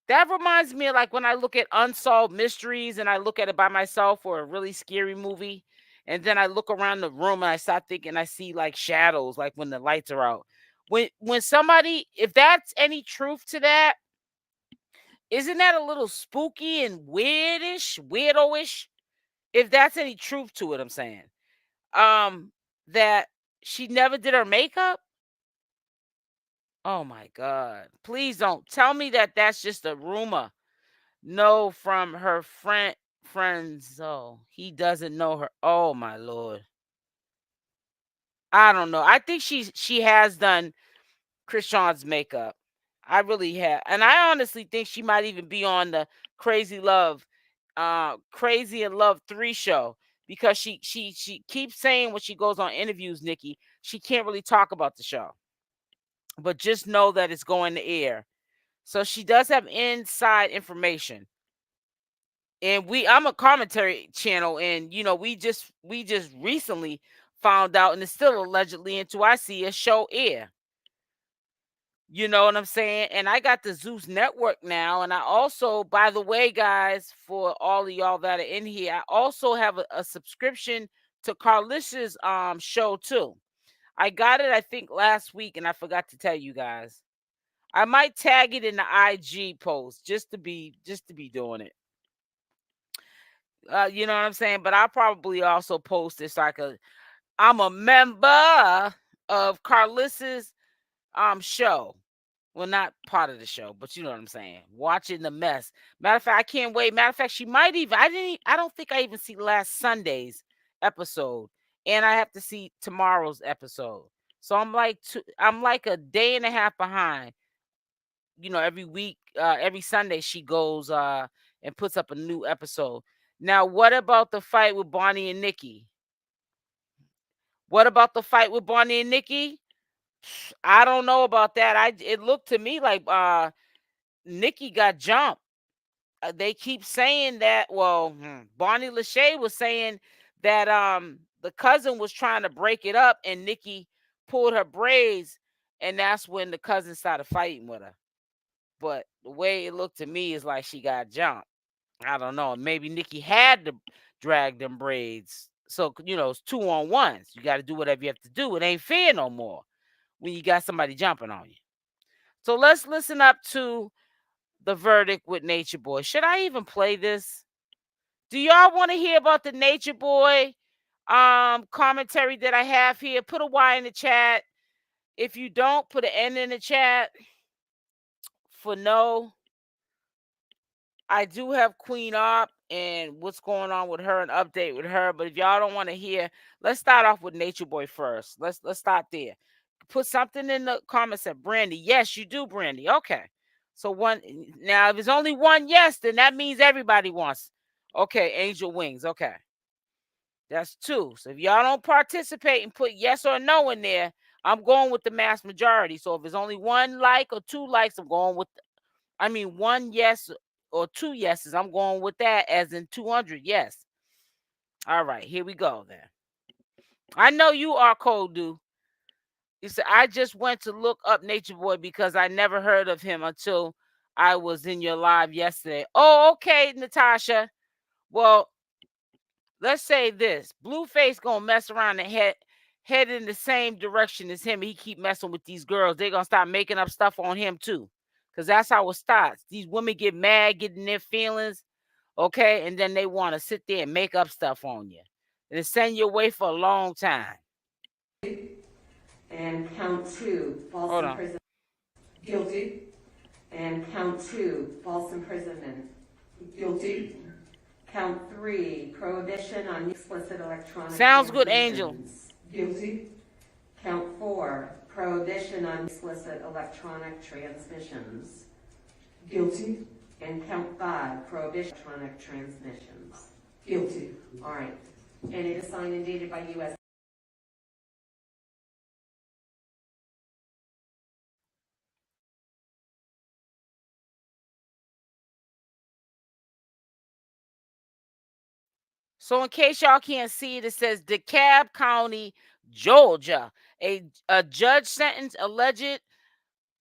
That reminds me of like when I look at unsolved mysteries and I look at it by myself or a really scary movie, and then I look around the room and I start thinking I see like shadows, like when the lights are out. When somebody, if that's any truth to that, isn't that a little spooky and weirdoish? If that's any truth to it, I'm saying. That she never did her makeup. Oh my God! Please don't tell me that that's just a rumor. No, from her friends. Oh, he doesn't know her. Oh my Lord. I don't know. I think she has done Chrisean's makeup. I really have. And I honestly think she might even be on the Crazy in Love 3 show, because she keeps saying when she goes on interviews, Nikki, she can't really talk about the show. But just know that it's going to air. So she does have inside information. And I'm a commentary channel, and we just recently found out, and it's still allegedly until I see a show air. You know what I'm saying? And I got the Zeus network now, and I also, by the way, guys, for all of y'all that are in here, I also have a subscription to Carlissa's show too. I got it, I think, last week, and I forgot to tell you guys. I might tag it in the IG post just to be doing it. You know what I'm saying? But I'll probably also post this like I'm a member of Carlissa's show. Well, not part of the show, but you know what I'm saying. Watching the mess. Matter of fact, I can't wait. Matter of fact, she might even. I don't think I even see last Sunday's episode, and I have to see tomorrow's episode. So I'm like a day and a half behind. Every week, every Sunday she goes and puts up a new episode. Now, what about the fight with Bonnie and Nikki? What about the fight with Bonnie and Nikki? I don't know about that. It looked to me like Nikki got jumped. They keep saying that. Well, Bonnie Lachey was saying that the cousin was trying to break it up, and Nikki pulled her braids, and that's when the cousin started fighting with her. But the way it looked to me is like she got jumped. I don't know. Maybe Nikki had to drag them braids. So, it's 2-on-1s. You got to do whatever you have to do. It ain't fair no more when you got somebody jumping on you. So let's listen up to the verdict with Nature Boy. Should I even play this? Do y'all want to hear about the Nature Boy commentary that I have here? Put a Y in the chat. If you don't, put an N in the chat for no. I do have Queen Op and what's going on with her, an update with her. But if y'all don't want to hear, let's start off with Nature Boy first. Let's start there. Put something in the comments that Brandy. Yes, you do, Brandy. Okay. So one now, if there's only one yes, then that means everybody wants. Okay, Angel Wings. Okay. That's 2. So if y'all don't participate and put yes or no in there, I'm going with the mass majority. So if it's only 1 like or 2 likes, I'm going with, 1 yes or 2 yeses. I'm going with that, as in 200 yes. All right, here we go then. I know you are cold, dude. He said, I just went to look up Natureboy because I never heard of him until I was in your live yesterday. Oh, okay, Natasha. Well, let's say this. Blueface gonna mess around and head in the same direction as him. He keep messing with these girls. They're gonna start making up stuff on him too. Because that's how it starts. These women get mad, getting their feelings, okay, and then they want to sit there and make up stuff on you. And send you away for a long time. And count 2, false imprisonment. Guilty. And count 2, false imprisonment. Guilty. Count 3, prohibition on explicit electronic Sounds good, Angel. Guilty. Count 4, prohibition on explicit electronic transmissions. Guilty. And count 5, prohibition on electronic transmissions. Guilty. All right. And it is signed and dated by you as So in case y'all can't see it, it says DeKalb County, Georgia. A judge sentenced alleged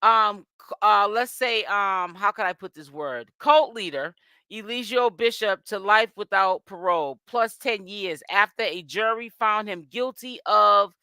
let's say how can I put this word? Cult leader Eligio Bishop to life without parole plus 10 years after a jury found him guilty of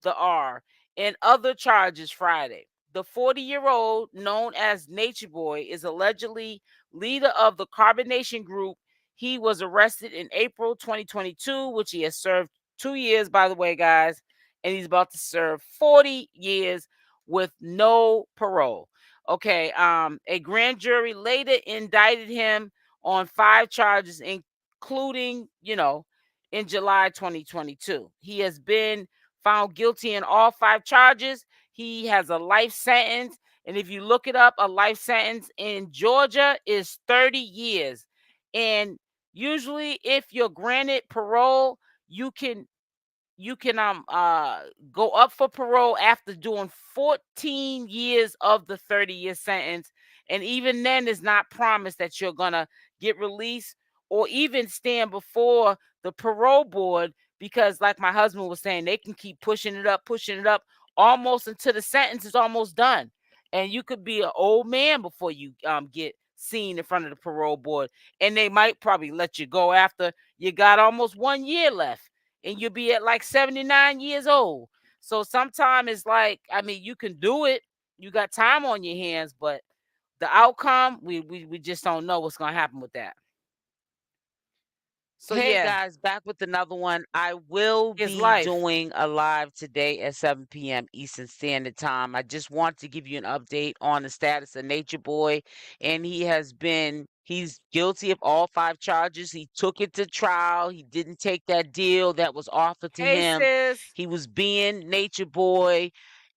the R and other charges Friday. The 40-year-old, known as Natureboy, is allegedly leader of the Carbonation Group. He was arrested in April 2022, which he has served 2 years, by the way, guys, and he's about to serve 40 years with no parole. Okay, a grand jury later indicted him on 5 charges, including, in July 2022. He has been found guilty in all 5 charges. He has a life sentence. And if you look it up, a life sentence in Georgia is 30 years. And usually if you're granted parole, you can go up for parole after doing 14 years of the 30-year sentence. And even then, it's not promised that you're gonna get released or even stand before the parole board, because like my husband was saying, they can keep pushing it up almost until the sentence is almost done. And you could be an old man before you get seen in front of the parole board, and they might probably let you go after you got almost 1 year left, and you'll be at like 79 years old. So sometimes it's like, you can do it. You got time on your hands, but the outcome, we just don't know what's going to happen with that. So hey yeah, guys, back with another one. I will be doing a live today at 7 p.m. Eastern Standard Time. I just want to give you an update on the status of Natureboy, and he's guilty of all 5 charges. He took it to trial. He didn't take that deal that was offered to him. Sis. He was being Natureboy,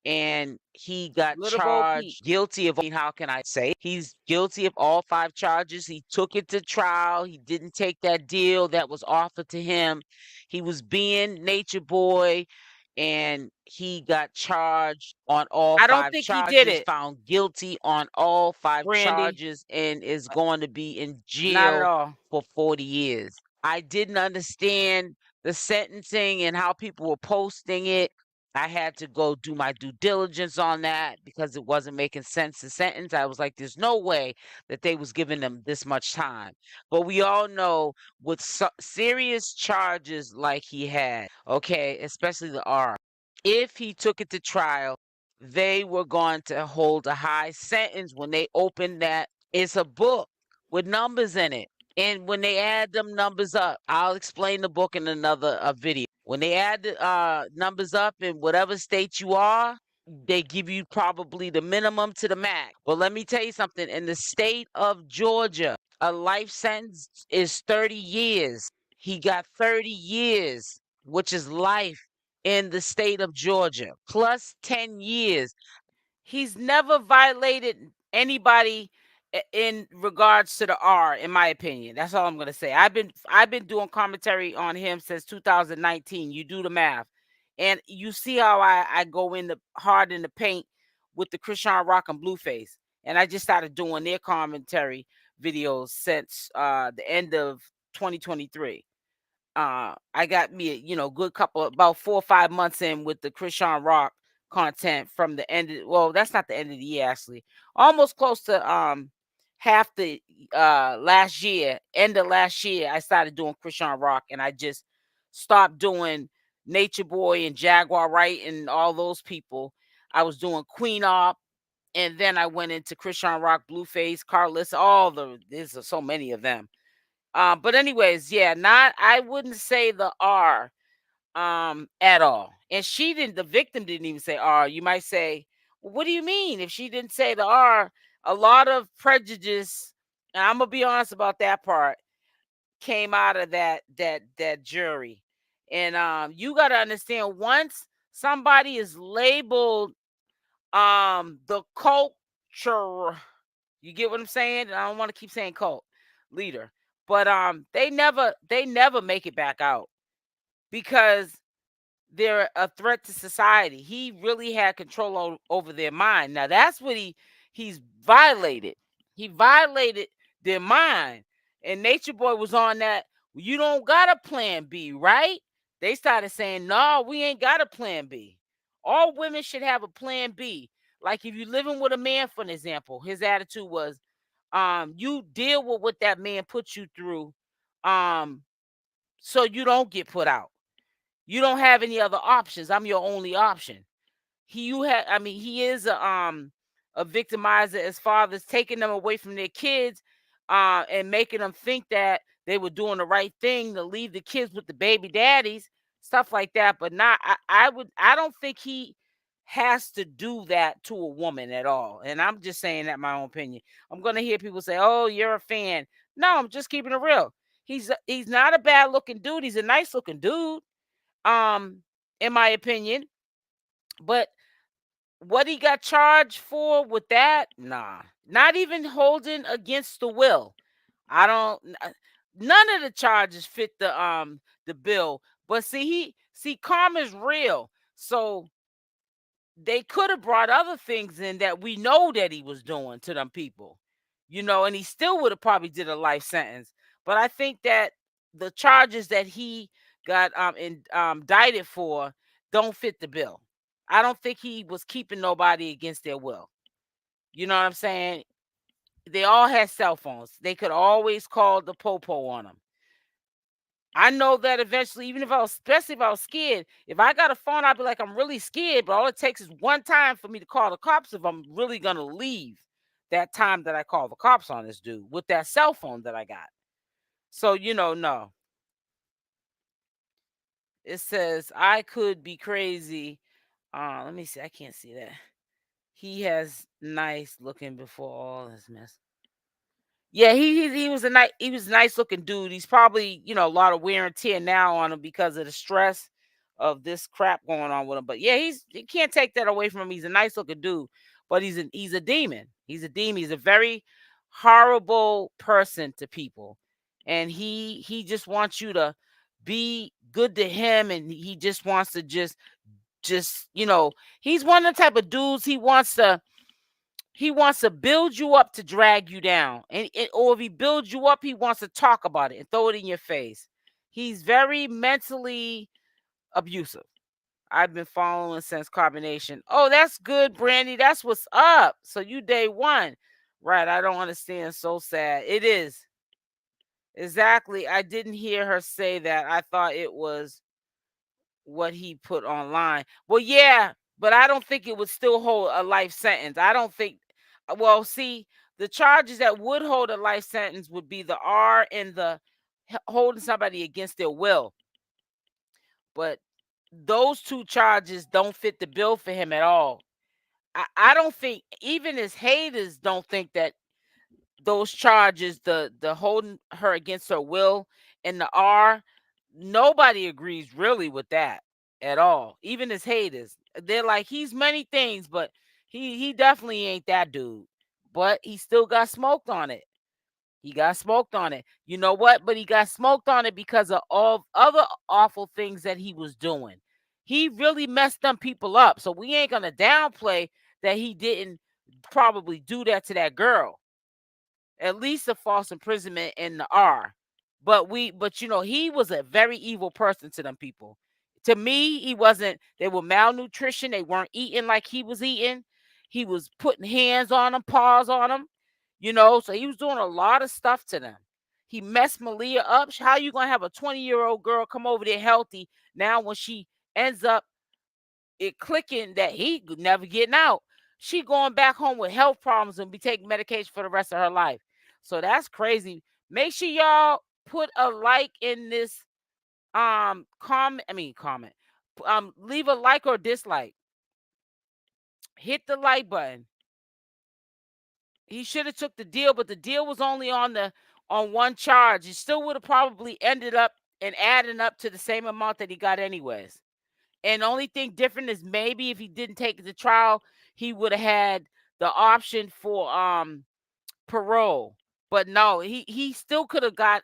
and he got charged guilty of, how can I say, he's guilty of all 5 charges. He took it to trial. He didn't take that deal that was offered to him. He was being Natureboy, and he got charged on all 5 charges. He did it. Found guilty on all 5 charges, and is going to be in jail for 40 years. I didn't understand the sentencing and how people were posting it. I had to go do my due diligence on that because it wasn't making sense to sentence. I was like, there's no way that they was giving them this much time. But we all know with serious charges like he had, okay, especially the R, if he took it to trial, they were going to hold a high sentence when they opened that. It's a book with numbers in it. And when they add them numbers up, I'll explain the book in another video. When they add the numbers up in whatever state you are, they give you probably the minimum to the max. But let me tell you something. In the state of Georgia, a life sentence is 30 years. He got 30 years, which is life in the state of Georgia, plus 10 years. He's never violated anybody in regards to the R, in my opinion. That's all I'm gonna say. I've been doing commentary on him since 2019. You do the math, And you see how I go in the hard in the paint with the Chrisean Rock and Blueface. And I just started doing their commentary videos since the end of 2023. I got me a good couple, about 4 or 5 months in with the Chrisean Rock content from the end well, that's not the end of the year, actually. Almost close to half the last year, end of last year, I started doing Chrisean Rock, and I just stopped doing Natureboy and Jaguar Wright and all those people. I was doing Queen Op, and then I went into Chrisean Rock, Blueface, Carlos, there's so many of them. But anyways, yeah, I wouldn't say the R at all. And the victim didn't even say R. You might say, well, what do you mean? If she didn't say the R, a lot of prejudice, and I'm gonna be honest about that part, came out of that jury. And you gotta understand, once somebody is labeled the culture, you get what I'm saying? And I don't want to keep saying cult leader, but they never make it back out, because they're a threat to society. He really had control over their mind. Now that's what he's violated. He violated their mind. And Nature Boy was on that. You don't got a plan B, right? They started saying, no, we ain't got a plan B. All women should have a plan B. Like if you're living with a man, for an example, his attitude was, you deal with what that man put you through, so you don't get put out. You don't have any other options. I'm your only option. He is a victimizer as far as taking them away from their kids, and making them think that they were doing the right thing to leave the kids with the baby daddies, stuff like that. But not I don't think he has to do that to a woman at all. And I'm just saying that my own opinion. I'm gonna hear people say, oh, you're a fan. No, I'm just keeping it real. He's not a bad looking dude. He's a nice looking dude, in my opinion. But what he got charged for with that, nah, not even holding against the will. I don't. None of the charges fit the bill. But see, karma's real. So they could have brought other things in that we know that he was doing to them people, and he still would have probably did a life sentence. But I think that the charges that he got indicted for don't fit the bill. I don't think he was keeping nobody against their will. You know what I'm saying? They all had cell phones. They could always call the popo on them. I know that eventually, even especially if I was scared, if I got a phone, I'd be like, I'm really scared, but all it takes is one time for me to call the cops if I'm really going to leave that time that I call the cops on this dude with that cell phone that I got. So, no. It says, I could be crazy. Let me see. I can't see that. He has nice looking before all this mess. Yeah, he was a nice looking dude. He's probably, a lot of wear and tear now on him because of the stress of this crap going on with him. But yeah, you can't take that away from him. He's a nice looking dude, but he's a demon. He's a demon. He's a very horrible person to people. And he just wants you to be good to him, and he just wants to just he's one of the type of dudes. He wants to build you up to drag you down. Or if he builds you up, he wants to talk about it and throw it in your face. He's very mentally abusive. I've been following since carbonation. Oh, that's good, Brandy. That's what's up. So you day one. Right. I don't understand. So sad. It is. Exactly. I didn't hear her say that. I thought it was what he put online. Well, yeah, but I don't think it would still hold a life sentence. I don't think. Well, see, the charges that would hold a life sentence would be the R and the holding somebody against their will. But those two charges don't fit the bill for him at all. I don't think even his haters don't think that those charges, the holding her against her will and the R, nobody agrees really with that at all. Even his haters, they're like, he's many things, but he definitely ain't that dude. But he still got smoked on it. He got smoked on it. You know what? But he got smoked on it because of all other awful things that he was doing. he really messed them people up. So we ain't gonna downplay that he didn't probably do that to that girl. At least the false imprisonment and the R. But he was a very evil person to them people. To me, he wasn't. They were malnutrition. They weren't eating like he was eating. He was putting hands on them, paws on them. So he was doing a lot of stuff to them. He messed Malia up. How you gonna have a 20-year-old girl come over there healthy now when she ends up it clicking that he never getting out? She going back home with health problems and be taking medication for the rest of her life. So that's crazy. Make sure y'all put a like in this comment. Leave a like or dislike. Hit the like button. He should have took the deal, but the deal was only on one charge. He still would have probably ended up and adding up to the same amount that he got anyways. And the only thing different is maybe if he didn't take it to trial, he would have had the option for parole. But no, he still could have got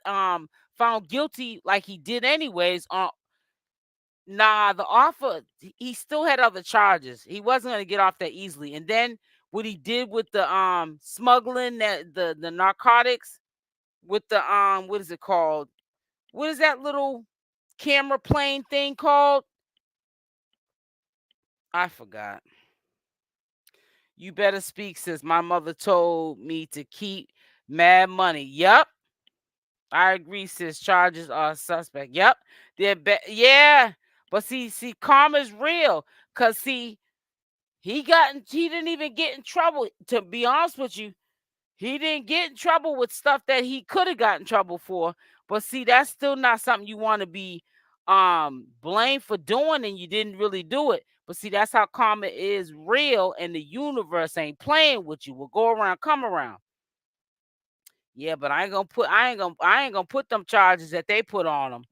found guilty like he did anyways. Nah, the offer, he still had other charges. He wasn't going to get off that easily. And then what he did with the smuggling the narcotics with the what is it called? What is that little camera plane thing called? I forgot. You better speak, sis. My mother told me to keep mad money. Yep. I agree, sis. Charges are suspect. Yep. Yeah. But see, karma's real. Cause see, he didn't even get in trouble. To be honest with you, he didn't get in trouble with stuff that he could have gotten in trouble for. But see, that's still not something you want to be blamed for doing, and you didn't really do it. But see, that's how karma is real, and the universe ain't playing with you. Will go around, come around. Yeah, but I ain't gonna put them charges that they put on him.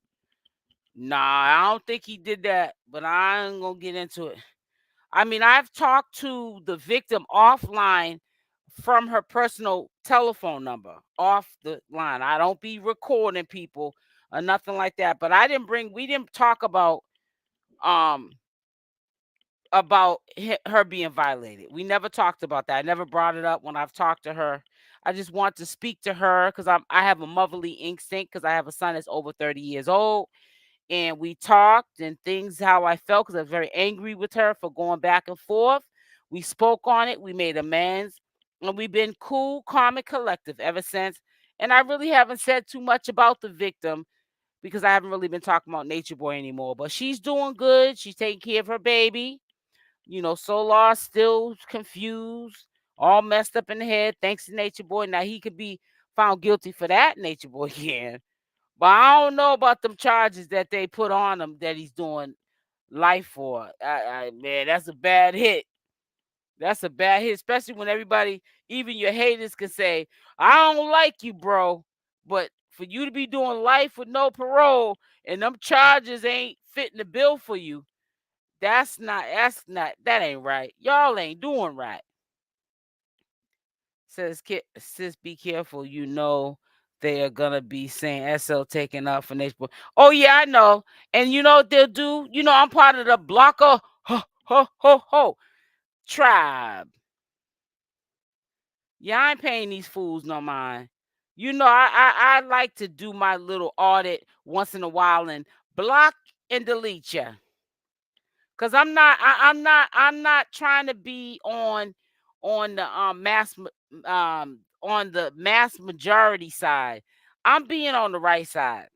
Nah, I don't think he did that, but I ain't gonna get into it. I mean, I've talked to the victim offline from her personal telephone number off the line. I don't be recording people or nothing like that. But we didn't talk about her being violated. We never talked about that. I never brought it up when I've talked to her. I just want to speak to her because I have a motherly instinct because I have a son that's over 30 years old. And we talked and things how I felt because I was very angry with her for going back and forth. We spoke on it. We made amends. And we've been cool, calm, and collective ever since. And I really haven't said too much about the victim because I haven't really been talking about Natureboy anymore. But she's doing good. She's taking care of her baby. Solar still confused, all messed up in the head, thanks to Natureboy. Now he could be found guilty for that, Natureboy can. But I don't know about them charges that they put on him that he's doing life for. Man, that's a bad hit. That's a bad hit, especially when everybody, even your haters, can say, I don't like you, bro. But for you to be doing life with no parole and them charges ain't fitting the bill for you, that ain't right. Y'all ain't doing right. Says, sis, be careful. They are gonna be saying SL taking up for next book. Oh yeah, I know. And you know what they'll do? I'm part of the blocker tribe. Yeah, I ain't paying these fools no mind. I like to do my little audit once in a while and block and delete you. Cause I'm not trying to be on the mass majority side. I'm being on the right side.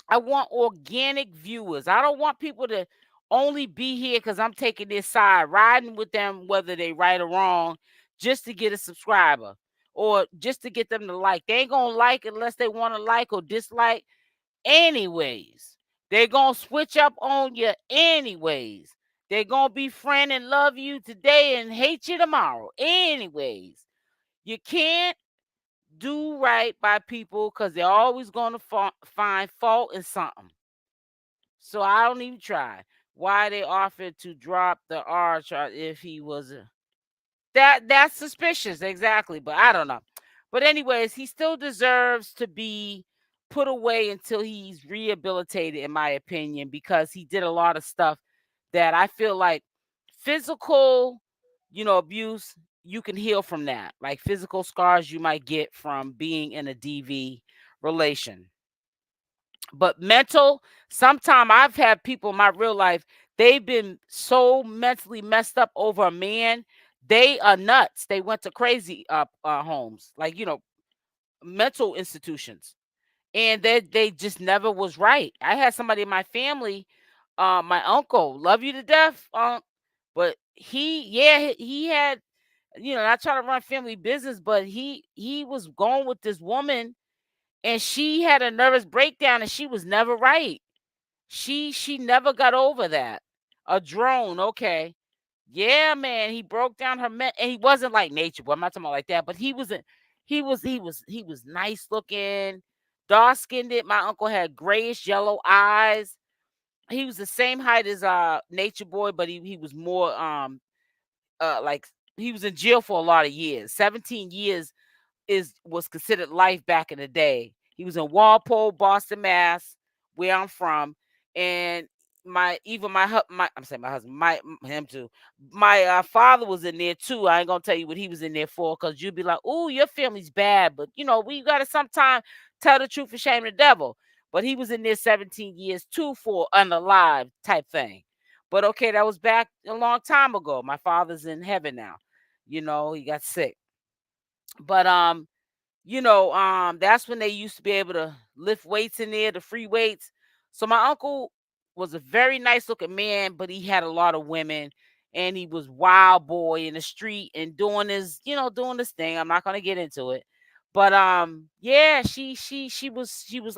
I want organic viewers. I don't want people to only be here because I'm taking this side, riding with them, whether they right or wrong, just to get a subscriber or just to get them to like. They ain't gonna like unless they want to like or dislike anyways. They're gonna switch up on you anyways. They're gonna be friend and love you today and hate you tomorrow. Anyways, you can't do right by people because they're always gonna find fault in something. So I don't even try. Why they offered to drop the R charge if he was that's suspicious, exactly. But I don't know. But anyways, he still deserves to be put away until he's rehabilitated, in my opinion, because he did a lot of stuff that I feel like physical, abuse, you can heal from that. Like physical scars you might get from being in a DV relation. But mental, sometimes I've had people in my real life, they've been so mentally messed up over a man. They are nuts. They went to crazy homes, like, mental institutions. And they just never was right. I had somebody in my family, my uncle, love you to death, but he had, not trying to run family business, but he was going with this woman, and she had a nervous breakdown, and she was never right. She never got over that. A drone, okay. Yeah, man, he broke down her and he wasn't like nature, but I'm not talking about like that, but he was nice looking, dark skinned. My uncle had grayish yellow eyes. He was the same height as Nature Boy, but he was more like, he was in jail for a lot of years. 17 years was considered life back in the day. He was in Walpole, Boston, Mass, where I'm from, and I'm saying my husband, him too. My father was in there too. I ain't gonna tell you what he was in there for, because you'd be like, "Ooh, your family's bad," but we gotta sometimes tell the truth and shame the devil. But he was in there 17 years too for unalive type thing. But okay, that was back a long time ago. My father's in heaven now. He got sick. But that's when they used to be able to lift weights in there, the free weights. So my uncle was a very nice looking man, but he had a lot of women, and he was wild boy in the street and doing this thing. I'm not gonna get into it. But yeah, she was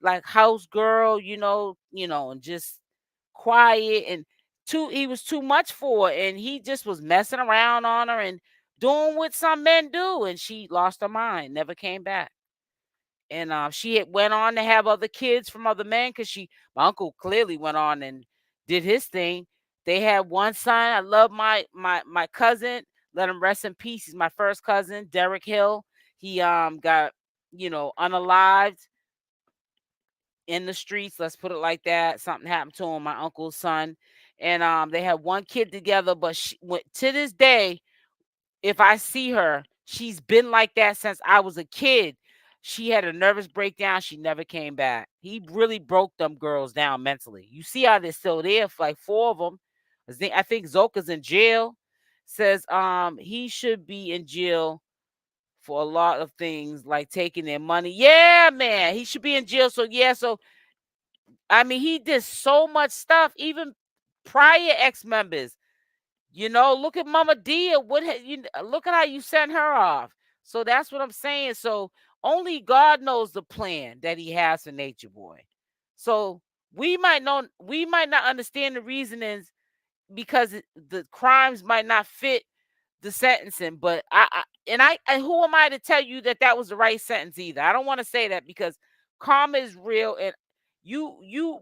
like house girl, and just quiet, and he was too much for her, and he just was messing around on her and doing what some men do, and she lost her mind, never came back. And she had went on to have other kids from other men, because my uncle clearly went on and did his thing. They had one son. I love my cousin. Let him rest in peace. He's my first cousin, Derek Hill. He got unalived in the streets. Let's put it like that. Something happened to him, my uncle's son, and they had one kid together. But to this day, if I see her, she's been like that since I was a kid. She had a nervous breakdown. She never came back. He really broke them girls down mentally. You see how they're still there, for like four of them. I think Zoka's in jail. Says he should be in jail for a lot of things, like taking their money. Yeah, man, he should be in jail. So yeah, so I mean, he did so much stuff, even prior ex-members. Look at Mama Dia. Look at how you sent her off. So that's what I'm saying. So only God knows the plan that he has for Nature Boy. So we might not understand the reasonings, because the crimes might not fit the sentencing, but and who am I to tell you that that was the right sentence either? I don't want to say that, because karma is real, and you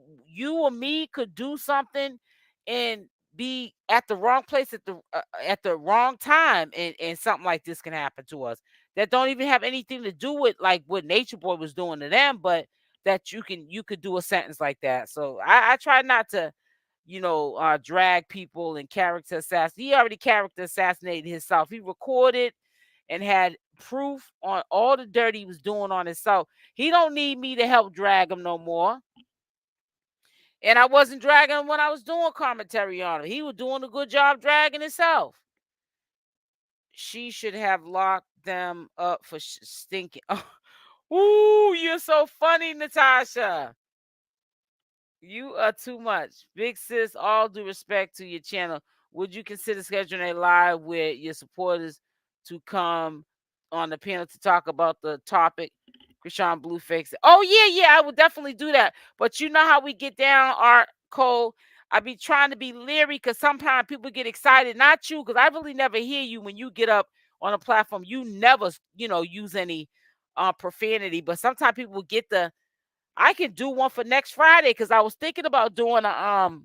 or me could do something and be at the wrong place at the wrong time, and something like this can happen to us that don't even have anything to do with like what Nature Boy was doing to them, but that you could do a sentence like that. So I try not to drag people and character assassinate. He already character assassinated himself. He recorded and had proof on all the dirt he was doing on himself. He don't need me to help drag him no more. And I wasn't dragging him when I was doing commentary on him. He was doing a good job dragging himself. She should have locked them up for stinking. Ooh, you're so funny, Natasha. You are too much. Big sis, all due respect to your channel, would you consider scheduling a live with your supporters to come on the panel to talk about the topic? Chrisean Blueface. Oh, yeah, I would definitely do that. But you know how we get down, Art Cole. I be trying to be leery, because sometimes people get excited. Not you, because I really never hear you when you get up on a platform. You never, use any profanity. But sometimes people get I can do one for next Friday, because I was thinking about doing I'm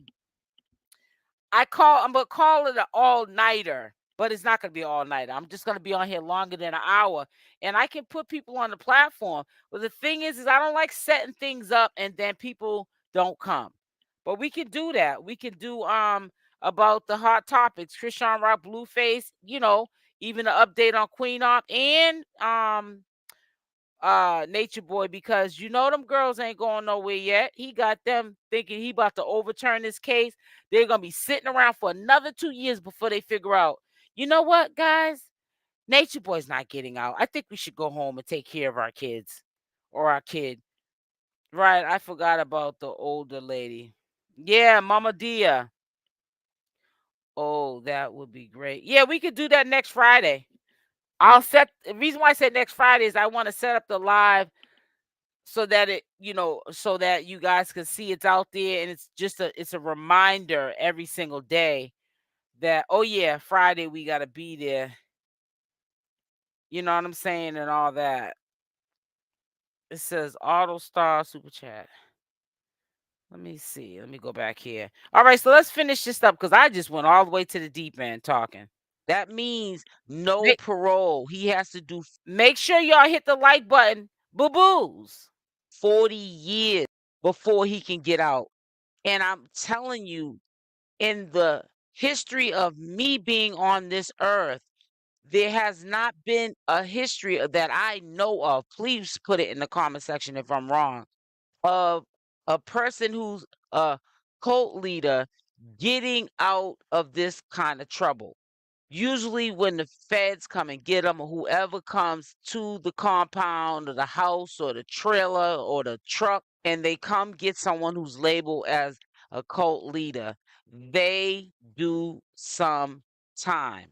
gonna call it an all-nighter, but it's not gonna be all-nighter. I'm just gonna be on here longer than an hour, and I can put people on the platform. But the thing is I don't like setting things up and then people don't come. But we can do that. We can do about the hot topics, Chrisean Rock, Blueface, even an update on Queen Op and Nature Boy, because them girls ain't going nowhere yet. He got them thinking he about to overturn this case. They're gonna be sitting around for another 2 years before they figure out, you know what, guys? Nature Boy's not getting out. I think we should go home and take care of our kids or our kid. Right, I forgot about the older lady. Yeah, Mama Dia. Oh, that would be great. Yeah, we could do that next Friday. The reason why I said next Friday is I want to set up the live so that so that you guys can see it's out there, and it's a reminder every single day that, oh yeah, Friday we got to be there. You know what I'm saying? And all that. It says Auto Star Super Chat. Let me see. Let me go back here. All right, so let's finish this up because I just went all the way to the deep end talking. That means no parole. He has to do. Make sure y'all hit the like button. Boo-boos. 40 years before he can get out. And I'm telling you, in the history of me being on this earth, there has not been a history that I know of. Please put it in the comment section if I'm wrong. Of a person who's a cult leader getting out of this kind of trouble. Usually when the feds come and get them, or whoever comes to the compound or the house or the trailer or the truck, and they come get someone who's labeled as a cult leader, they do some time.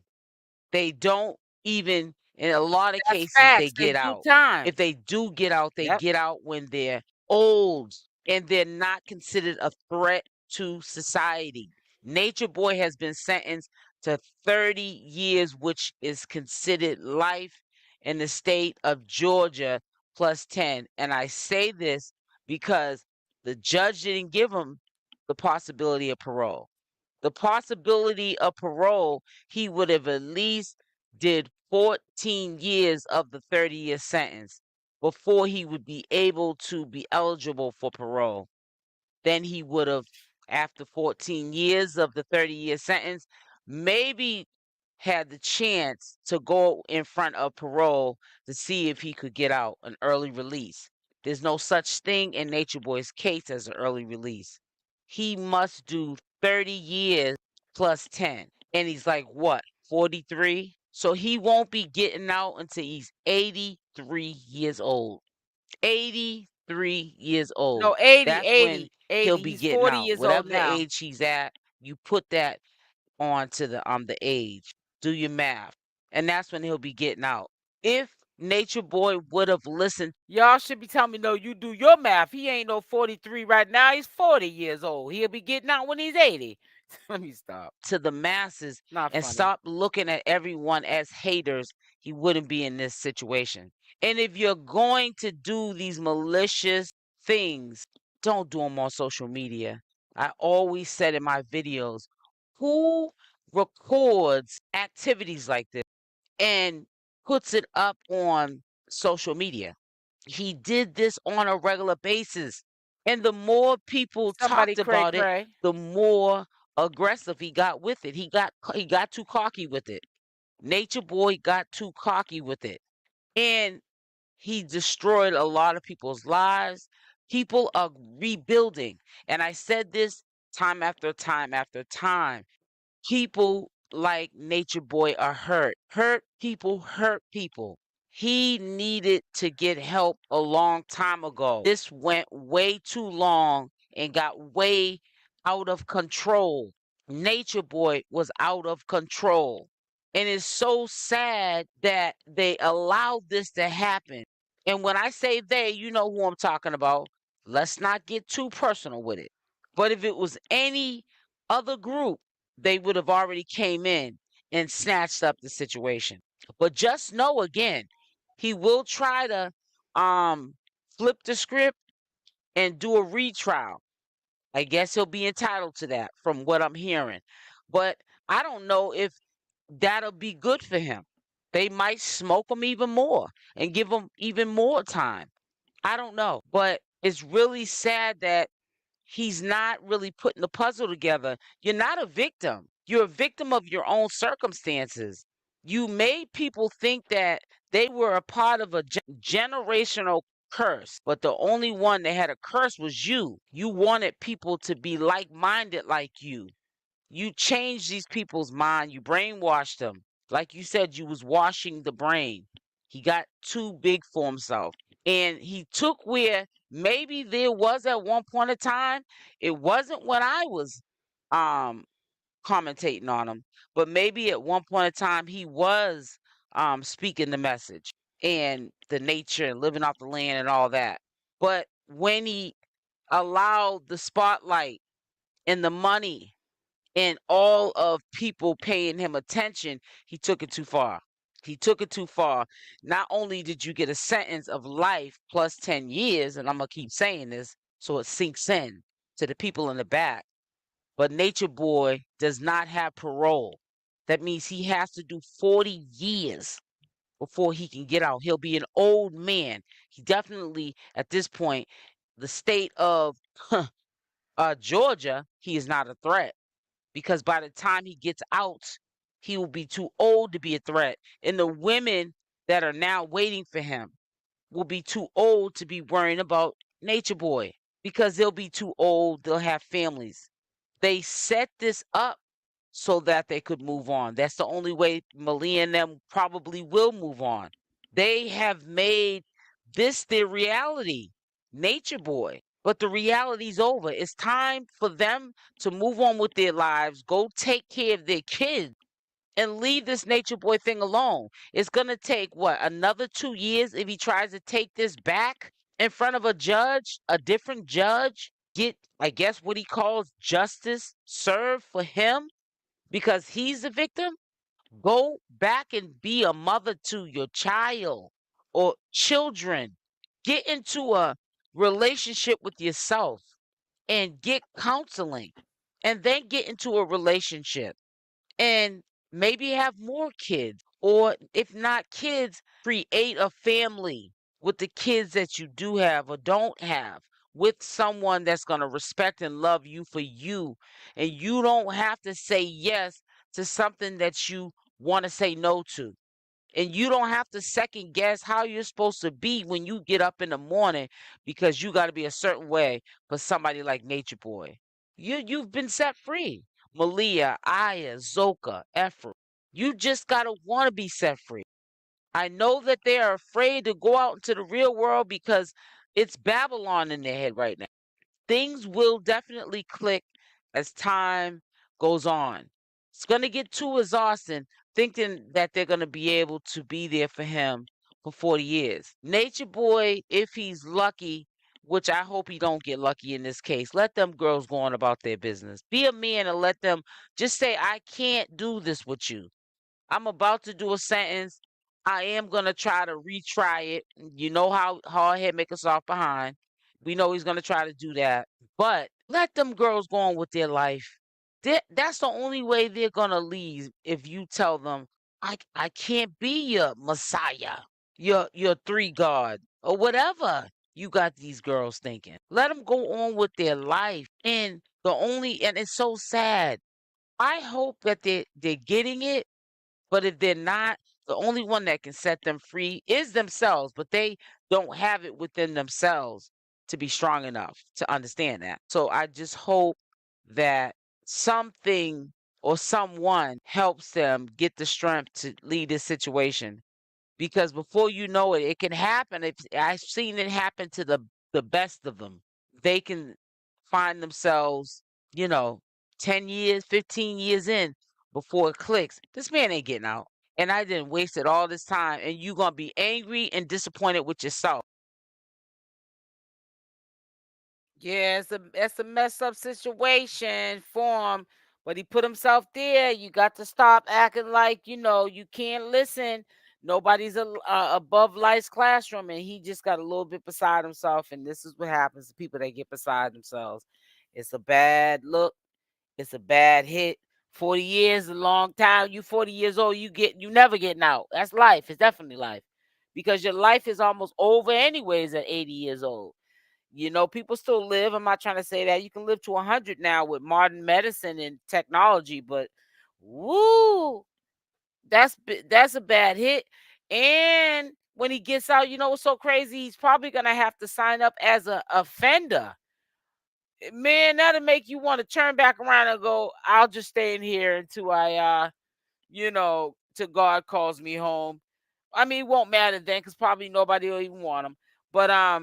They don't even, in a lot of cases, they get out. If they do get out, they get out when they're old and they're not considered a threat to society. Nature Boy has been sentenced to 30 years, which is considered life in the state of Georgia plus 10. And I say this because the judge didn't give him the possibility of parole. The possibility of parole, he would have at least did 14 years of the 30-year sentence before he would be able to be eligible for parole. Then he would have, after 14 years of the 30-year sentence, maybe had the chance to go in front of parole to see if he could get out, an early release. There's no such thing in Nature Boy's case as an early release. He must do 30 years plus 10. And he's like, what, 43? So he won't be getting out until he's 83 years old. 83 years old. No, 80, That's 80, when 80. he'll be He's getting 40 out. years Whatever old the now. age he's at, you put that onto the age. Do your math. And that's when he'll be getting out. If Nature Boy would have listened, y'all should be telling me, no, you do your math. He ain't no 43 right now. He's 40 years old. He'll be getting out when he's 80. Let me stop. To the masses Not and funny. stop looking at everyone as haters, he wouldn't be in this situation. And if you're going to do these malicious things, don't do them on social media. I always said in my videos, who records activities like this and puts it up on social media? He did this on a regular basis. And the more people talked about it, the more aggressive he got with it. He got too cocky with it. Nature Boy got too cocky with it. And he destroyed a lot of people's lives. People are rebuilding. And I said this time after time after time. People like Nature Boy are hurt. Hurt people. He needed to get help a long time ago. This went way too long and got way out of control. Nature Boy was out of control. And it's so sad that they allowed this to happen. And when I say they, you know who I'm talking about. Let's not get too personal with it. But if it was any other group, they would have already came in and snatched up the situation. But just know again, he will try to flip the script and do a retrial. I guess he'll be entitled to that from what I'm hearing. But I don't know if that'll be good for him. They might smoke him even more and give him even more time. I don't know. But it's really sad that he's not really putting the puzzle together. You're not a victim. You're a victim of your own circumstances. You made people think that they were a part of a generational curse, but the only one that had a curse was you. You wanted people to be like-minded like you. You changed these people's mind. You brainwashed them. Like you said, you was washing the brain. He got too big for himself. And he took where maybe there was at one point of time. It wasn't when I was um commentating on him, but maybe at one point in time he was speaking the message and the nature and living off the land and all that. But when he allowed the spotlight and the money and all of people paying him attention, he took it too far. He took it too far. Not only did you get a sentence of life plus 10 years, and I'm going to keep saying this so it sinks in to the people in the back, but Nature Boy does not have parole. That means he has to do 40 years before he can get out. He'll be an old man. He definitely, at this point, the state of Georgia, he is not a threat, because by the time he gets out, he will be too old to be a threat. And the women that are now waiting for him will be too old to be worrying about Nature Boy, because they'll be too old. They'll have families. They set this up so that they could move on. That's the only way Malia and them probably will move on. They have made this their reality, Nature Boy. But the reality's over. It's time for them to move on with their lives, go take care of their kids, and leave this Nature Boy thing alone. It's going to take, what, another 2 years if he tries to take this back in front of a judge, a different judge, get, I guess, what he calls justice served for him because he's the victim? Go back and be a mother to your child or children. Get into a relationship with yourself and get counseling, and then get into a relationship and maybe have more kids, or if not kids, create a family with the kids that you do have or don't have, with someone that's going to respect and love you for you. And you don't have to say yes to something that you want to say no to. And you don't have to second guess how you're supposed to be when you get up in the morning because you got to be a certain way for somebody like Nature Boy. You've been set free. Malia, Aya, Zoka, Ephraim. You just got to want to be set free. I know that they are afraid to go out into the real world because it's Babylon in their head right now. Things will definitely click as time goes on. It's going to get too exhausting thinking that they're going to be able to be there for him for 40 years. Nature Boy, if he's lucky, which I hope he don't get lucky in this case, let them girls go on about their business. Be a man and let them just say, I can't do this with you. I'm about to do a sentence. I am going to try to retry it. You know how hard head make us off behind. We know he's going to try to do that. But let them girls go on with their life. That's the only way they're going to leave if you tell them, I can't be your Messiah, your three God, or whatever you got these girls thinking. Let them go on with their life. And it's so sad. I hope that they're getting it. But if they're not, the only one that can set them free is themselves, but they don't have it within themselves to be strong enough to understand that. So I just hope that something or someone helps them get the strength to lead this situation. Because before you know it, it can happen. I've seen it happen to the best of them. They can find themselves, 10 years, 15 years in before it clicks. This man ain't getting out. And I didn't waste it all this time. And you're going to be angry and disappointed with yourself. Yeah, it's a messed up situation for him, but he put himself there. You got to stop acting like you can't listen. Nobody's above life's classroom, and he just got a little bit beside himself. And this is what happens to people that get beside themselves. It's a bad look. It's a bad hit. 40 years is a long time. You 40 years old, you never getting out. That's life. It's definitely life, because your life is almost over anyways at 80 years old. You know, people still live. I'm not trying to say that. You can live to 100 now with modern medicine and technology, but woo, that's a bad hit. And when he gets out, you know what's so crazy? He's probably gonna have to sign up as a offender. Man, that'll make you want to turn back around and go, I'll just stay in here until I till God calls me home. I mean, it won't matter then because probably nobody will even want him. But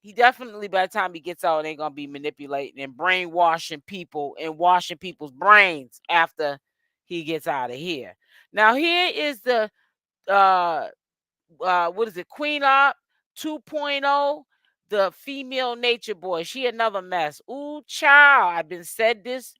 he definitely, by the time he gets out, ain't gonna be manipulating and brainwashing people and washing people's brains after he gets out of here. Now here is the what is it, Queen Op 2.0, the female nature boy. She another mess. Ooh, child. I've been said this.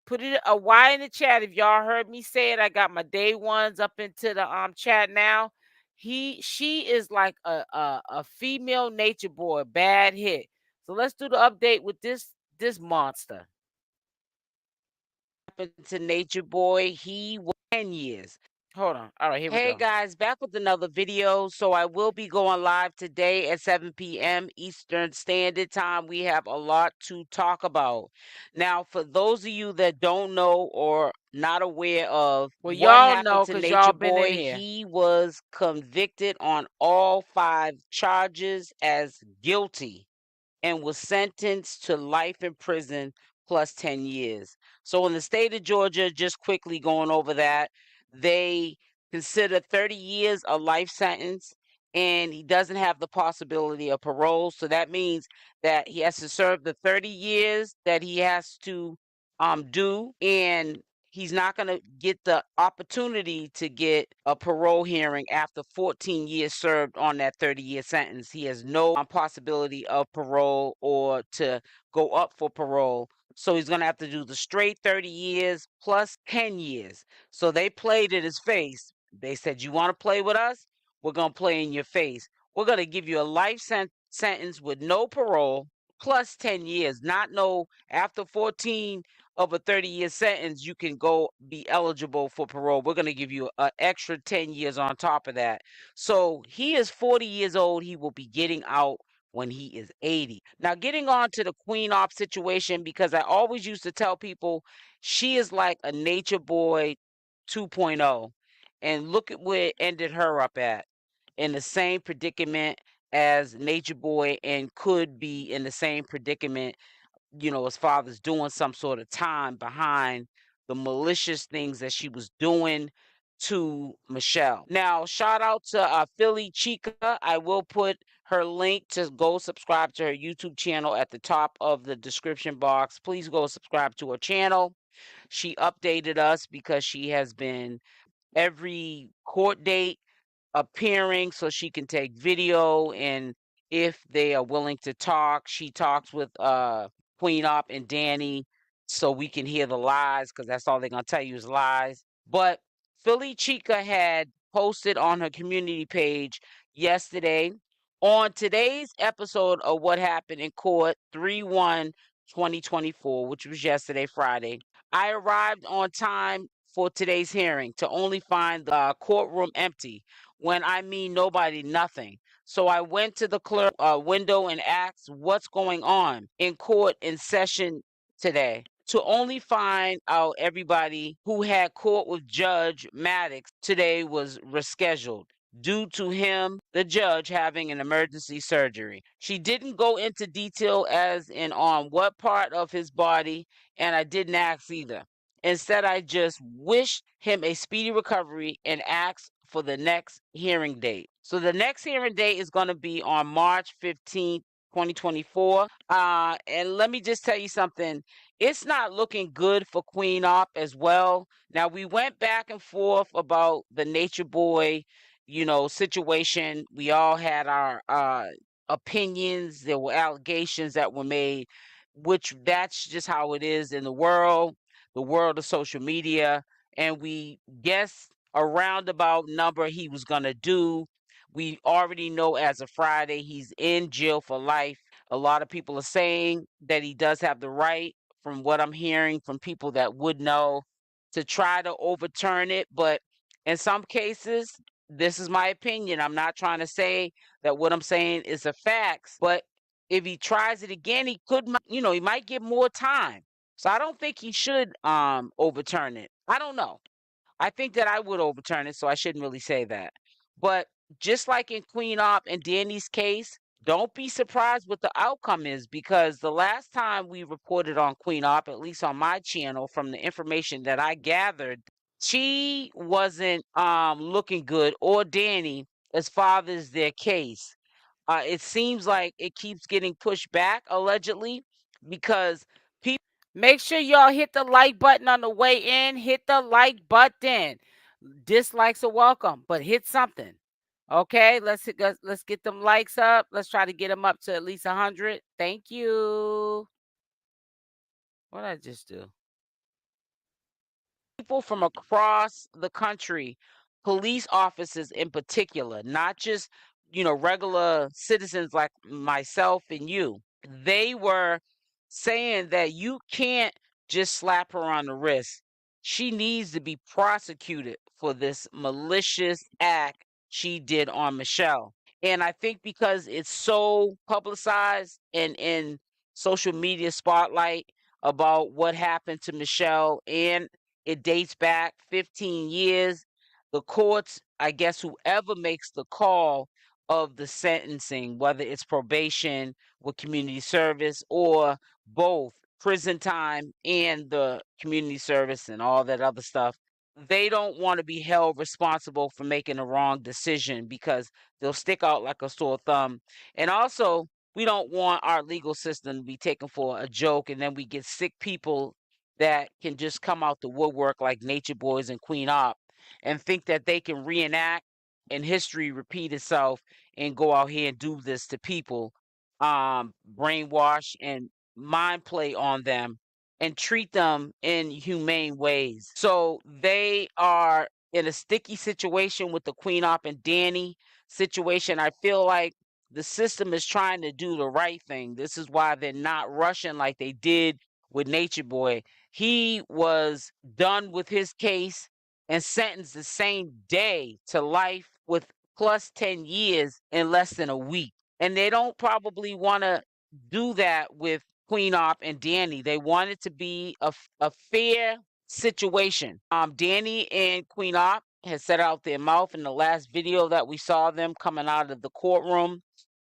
Put it a Y in the chat if y'all heard me say it. I got my day ones up into the chat now. She is like a female nature boy, bad hit. So let's do the update with this monster. Happened to Nature Boy. He was 10 years. Hold on. All right, here we go. Hey guys, back with another video. So I will be going live today at 7 p.m. Eastern Standard Time. We have a lot to talk about. Now, for those of you that don't know or not aware of Well, what y'all happened know to because Nature y'all been in Boy, here. he was convicted on all 5 charges as guilty and was sentenced to life in prison plus 10 years. So in the state of Georgia, just quickly going over that, they consider 30 years a life sentence, and he doesn't have the possibility of parole. So that means that he has to serve the 30 years that he has to do, and he's not going to get the opportunity to get a parole hearing after 14 years served on that 30-year sentence. He has no possibility of parole or to go up for parole. So he's going to have to do the straight 30 years plus 10 years. So they played in his face. They said, you want to play with us? We're going to play in your face. We're going to give you a life sentence with no parole plus 10 years. Not no after 14 of a 30-year sentence, you can go be eligible for parole. We're going to give you an extra 10 years on top of that. So he is 40 years old. He will be getting out when he is 80. Now, getting on to the Queen Op situation, because I always used to tell people she is like a Nature Boy 2.0. And look at where it ended her up at, in the same predicament as Nature Boy, and could be in the same predicament, his father's doing some sort of time behind the malicious things that she was doing to Michelle. Now, shout out to Philly Chica. I will put her link to go subscribe to her YouTube channel at the top of the description box. Please go subscribe to her channel. She updated us because she has been every court date appearing so she can take video, and if they are willing to talk, she talks with Queen Op and Danny so we can hear the lies, because that's all they're gonna tell you is lies. But Philly Chica had posted on her community page yesterday, on today's episode of What Happened in Court 3/1/2024, which was yesterday, Friday. I arrived on time for today's hearing to only find the courtroom empty. When I mean nobody, nothing. So I went to the clerk window and asked what's going on in court in session today, to only find out everybody who had court with Judge Maddox today was rescheduled due to him, the judge, having an emergency surgery. She didn't go into detail as in on what part of his body, and I didn't ask either. Instead, I just wished him a speedy recovery and asked for the next hearing date. So the next hearing date is going to be on March 15th, 2024. And let me just tell you something. It's not looking good for Queen Op as well. Now, we went back and forth about the Nature Boy, situation. We all had our opinions. There were allegations that were made, which that's just how it is in the world of social media. And we guessed a roundabout number he was going to do. We already know as of Friday, he's in jail for life. A lot of people are saying that he does have the right, from what I'm hearing from people that would know, to try to overturn it. But in some cases, this is my opinion. I'm not trying to say that what I'm saying is a fact, but if he tries it again, he could, he might get more time. So I don't think he should overturn it. I don't know. I think that I would overturn it, so I shouldn't really say that. But just like in Queen Op and Danny's case, don't be surprised what the outcome is, because the last time we reported on Queen Op, at least on my channel, from the information that I gathered, she wasn't looking good, or Danny, as far as their case. It seems like it keeps getting pushed back, allegedly, because people. Make sure y'all hit the like button on the way in. Hit the like button. Dislikes are welcome, but hit something. Okay, let's get them likes up. Let's try to get them up to at least 100. Thank you. What did I just do? People from across the country, police officers in particular, not just, regular citizens like myself and you, they were saying that you can't just slap her on the wrist. She needs to be prosecuted for this malicious act she did on Michelle. And I think because it's so publicized and in social media spotlight about what happened to Michelle, and it dates back 15 years, the courts, I guess whoever makes the call of the sentencing, whether it's probation with community service or both prison time and the community service and all that other stuff, they don't want to be held responsible for making a wrong decision, because they'll stick out like a sore thumb. And also, we don't want our legal system to be taken for a joke, and then we get sick people that can just come out the woodwork like Nature Boys and Queen Op and think that they can reenact and history repeat itself and go out here and do this to people, brainwash and mind play on them and treat them in humane ways. So they are in a sticky situation with the Queen Op and Danny situation. I feel like the system is trying to do the right thing. This is why they're not rushing like they did with Nature Boy. He was done with his case and sentenced the same day to life with plus 10 years in less than a week. And they don't probably want to do that with Queen Op and Danny. They want it to be a fair situation. Danny and Queen Op has set out their mouth in the last video that we saw them coming out of the courtroom.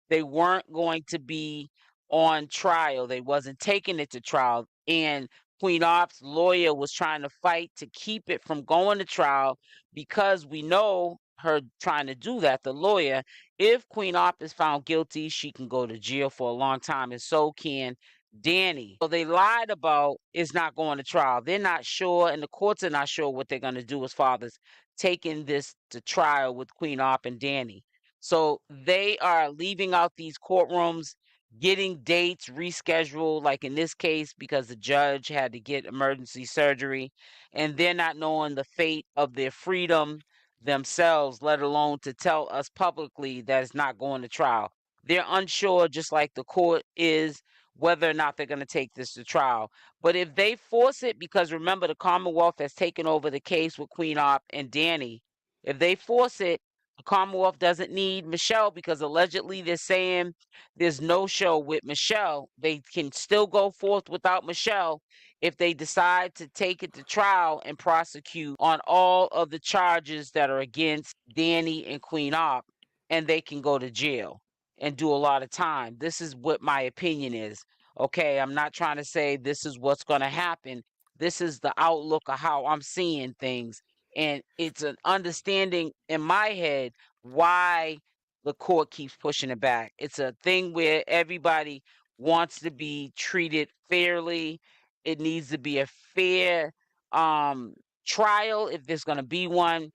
They weren't going to be on trial. They wasn't taking it to trial. And Queen Op's lawyer was trying to fight to keep it from going to trial, because we know her trying to do that, the lawyer. If Queen Op is found guilty, she can go to jail for a long time, and so can Danny. So they lied about is not going to trial. They're not sure, and the courts are not sure what they're going to do as far as taking this to trial with Queen Op and Danny. So they are leaving out these courtrooms, getting dates rescheduled, like in this case, because the judge had to get emergency surgery, and they're not knowing the fate of their freedom themselves, let alone to tell us publicly that it's not going to trial. They're unsure, just like the court is, whether or not they're going to take this to trial. But if they force it, because remember, the Commonwealth has taken over the case with Queen Op and Danny, if they force it, the Commonwealth doesn't need Michelle, because allegedly they're saying there's no show with Michelle. They can still go forth without Michelle if they decide to take it to trial and prosecute on all of the charges that are against Danny and Queen Op, and they can go to jail and do a lot of time. This is what my opinion is. Okay, I'm not trying to say this is what's going to happen. This is the outlook of how I'm seeing things. And it's an understanding in my head why the court keeps pushing it back. It's a thing where everybody wants to be treated fairly. It needs to be a fair trial, if there's going to be one,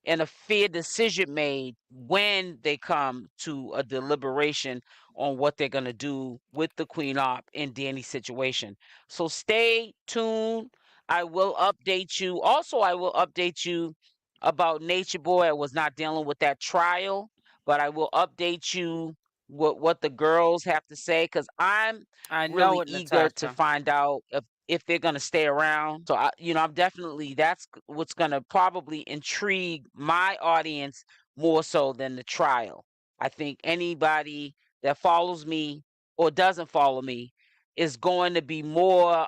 and a fair decision made when they come to a deliberation on what they're going to do with the Queen Op and Danny situation. So stay tuned. I will update you. Also, I will update you about Nature Boy. I was not dealing with that trial, but I will update you what the girls have to say, because I'm really eager to find out if they're going to stay around. So, I'm definitely, that's what's going to probably intrigue my audience more so than the trial. I think anybody that follows me or doesn't follow me is going to be more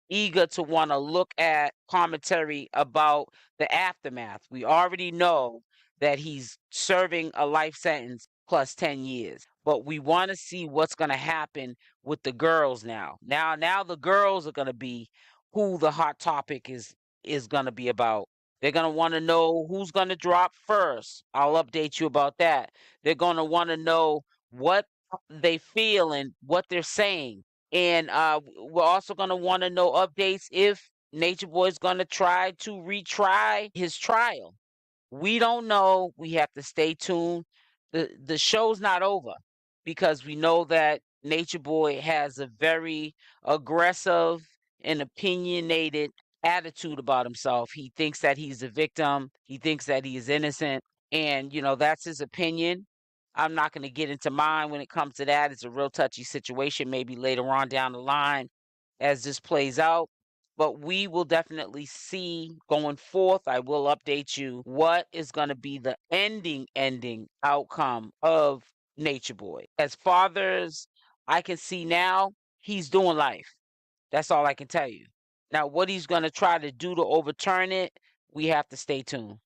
eager to want to look at commentary about the aftermath. We already know that he's serving a life sentence plus 10 years, but we want to see what's going to happen with the girls now. Now the girls are going to be who the hot topic is going to be about. They're going to want to know who's going to drop first. I'll update you about that. They're going to want to know what they feel and what they're saying. And we're also going to want to know updates if Nature Boy is going to try to retry his trial. We don't know. We have to stay tuned. The show's not over because we know that Nature Boy has a very aggressive and opinionated attitude about himself. He thinks that he's a victim. He thinks that he is innocent. And, that's his opinion. I'm not going to get into mine when it comes to that. It's a real touchy situation, maybe later on down the line as this plays out. But we will definitely see going forth. I will update you what is going to be the ending outcome of Nature Boy. As fathers, I can see now he's doing life. That's all I can tell you. Now, what he's going to try to do to overturn it, we have to stay tuned.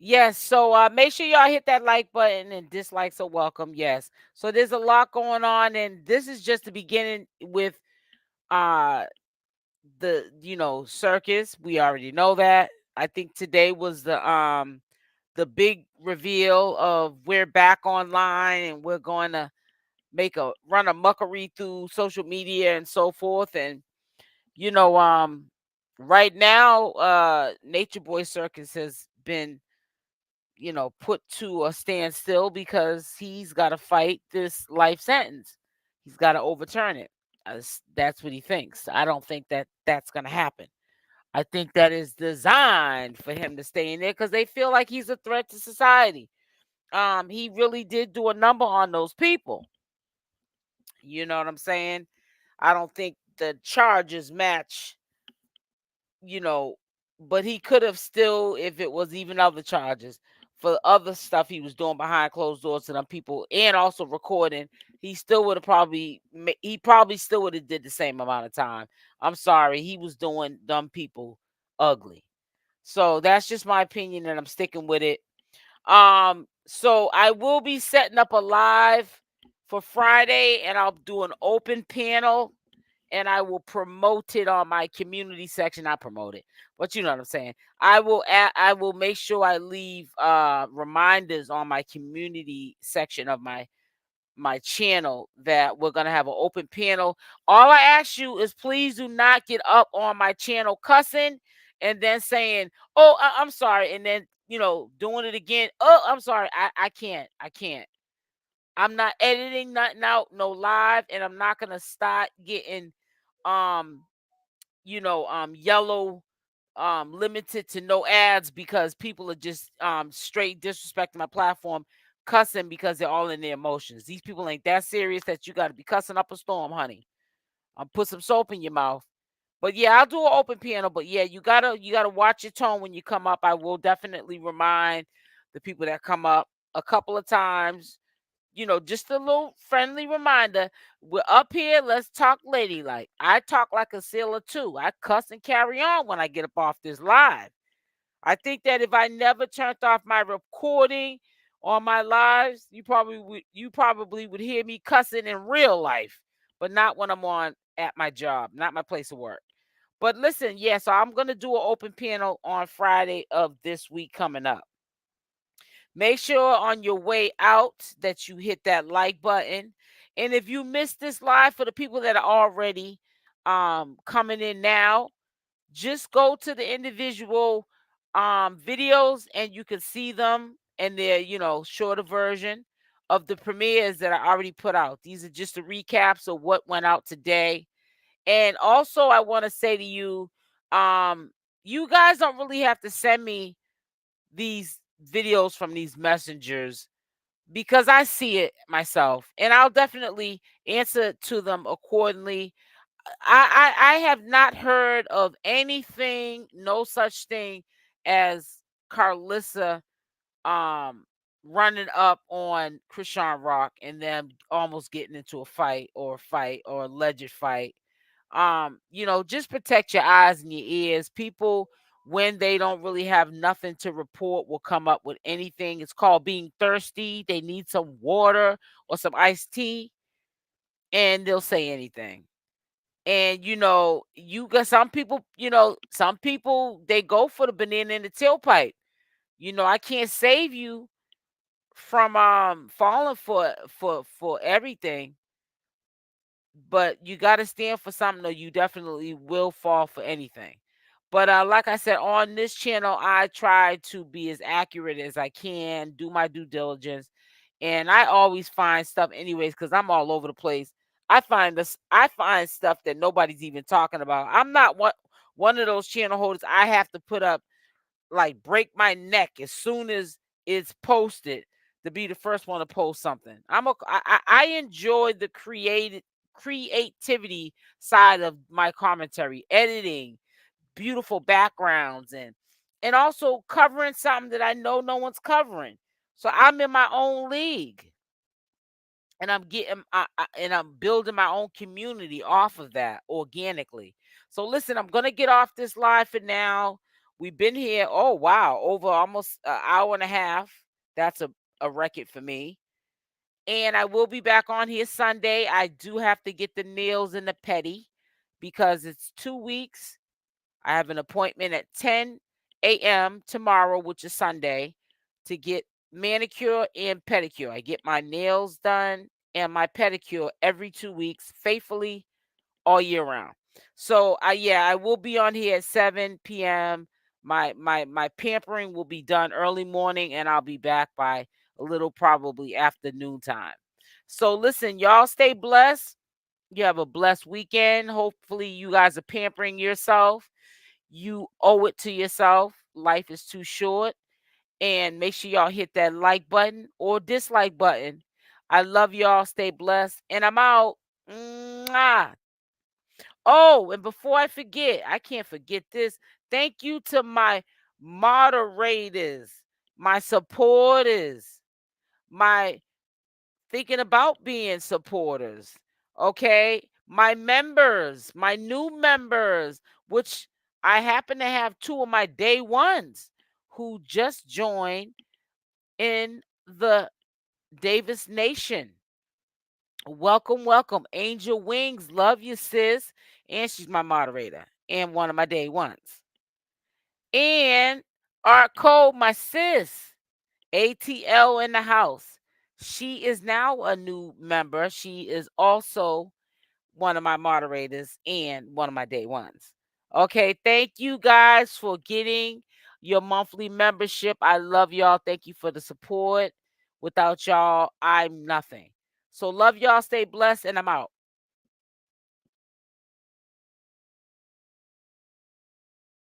Yes, so make sure y'all hit that like button, and dislikes are welcome. Yes. So there's a lot going on, and this is just the beginning with uh the circus. We already know that. I think today was the big reveal of we're back online and we're going to run a muckery through social media and so forth. And right now Nature Boy Circus has been put to a standstill because he's got to fight this life sentence. He's got to overturn it. That's what he thinks. I don't think that that's going to happen. I think that is designed for him to stay in there because they feel like he's a threat to society. He really did do a number on those people. You know what I'm saying? I don't think the charges match, you know, but he could have still, if it was even other charges for other stuff he was doing behind closed doors to them people and also recording, he still would have probably still would have did the same amount of time. I'm sorry, he was doing dumb people ugly. So that's just my opinion and I'm sticking with it. So I will be setting up a live for Friday and I'll do an open panel and I will promote it on my community section. I promote it, but you know what I'm saying. I will make sure I leave reminders on my community section of my channel that we're gonna have an open panel. All I ask you is please do not get up on my channel cussing and then saying, "Oh, I'm sorry," and then doing it again. "Oh, I'm sorry. I can't. I can't. I'm not editing nothing out, no live, and I'm not gonna start getting um yellow limited to no ads because people are just straight disrespecting my platform, cussing because they're all in their emotions. These people ain't that serious that you got to be cussing up a storm, honey. Put some soap in your mouth. But yeah, I'll do an open panel. But yeah, you gotta watch your tone when you come up. I will definitely remind the people that come up a couple of times. Just a little friendly reminder. We're up here. Let's talk ladylike. I talk like a sailor too. I cuss and carry on when I get up off this live. I think that if I never turned off my recording on my lives, you probably would hear me cussing in real life, but not when I'm on at my job, not my place of work. But listen, yeah, so I'm gonna do an open panel on Friday of this week coming up. Make sure on your way out that you hit that like button. And if you missed this live, for the people that are already coming in now, just go to the individual videos and you can see them and they're shorter version of the premieres that I already put out. These are just the recaps of what went out today. And also I want to say to you, you guys don't really have to send me these videos from these messengers because I see it myself and I'll definitely answer to them accordingly. I have not heard of anything, no such thing as Carlissa running up on Chrisean Rock and them almost getting into a fight or alleged fight. Just protect your eyes and your ears. People, when they don't really have nothing to report, will come up with anything. It's called being thirsty. They need some water or some iced tea, and they'll say anything. And you got some people, they go for the banana in the tailpipe. I can't save you from falling for everything, but you got to stand for something, or you definitely will fall for anything. But like I said, on this channel, I try to be as accurate as I can, do my due diligence, and I always find stuff anyways, because I'm all over the place. I find stuff that nobody's even talking about. I'm not one of those channel holders I have to put up, like, break my neck as soon as it's posted to be the first one to post something. I enjoy the creativity side of my commentary, editing, beautiful backgrounds, and also covering something that I know no one's covering. So I'm in my own league, and I'm building my own community off of that organically. So listen, I'm gonna get off this live for now. We've been here, oh wow, over almost an hour and a half. That's a record for me. And I will be back on here Sunday. I do have to get the nails and the pedi because it's 2 weeks. I have an appointment at 10 a.m. tomorrow, which is Sunday, to get manicure and pedicure. I get my nails done and my pedicure every 2 weeks, faithfully, all year round. So I will be on here at 7 p.m. My pampering will be done early morning, and I'll be back by a little probably afternoon time. So listen, y'all stay blessed. You have a blessed weekend. Hopefully you guys are pampering yourself. You owe it to yourself. Life is too short. And make sure y'all hit that like button or dislike button. I love y'all. Stay blessed. And I'm out. Mwah. Oh, and before I forget, I can't forget this. Thank you to my moderators, my supporters, my thinking about being supporters. Okay. My members, my new members, which I happen to have 2 of my day ones who just joined in the Davis Nation. Welcome, welcome. Angel Wings, love you, sis. And she's my moderator and one of my day ones. And Art Code, my sis, ATL in the house. She is now a new member. She is also one of my moderators and one of my day ones. Okay, thank you guys for getting your monthly membership. I love y'all. Thank you for the support. Without y'all, I'm nothing. So love y'all. Stay blessed, and I'm out.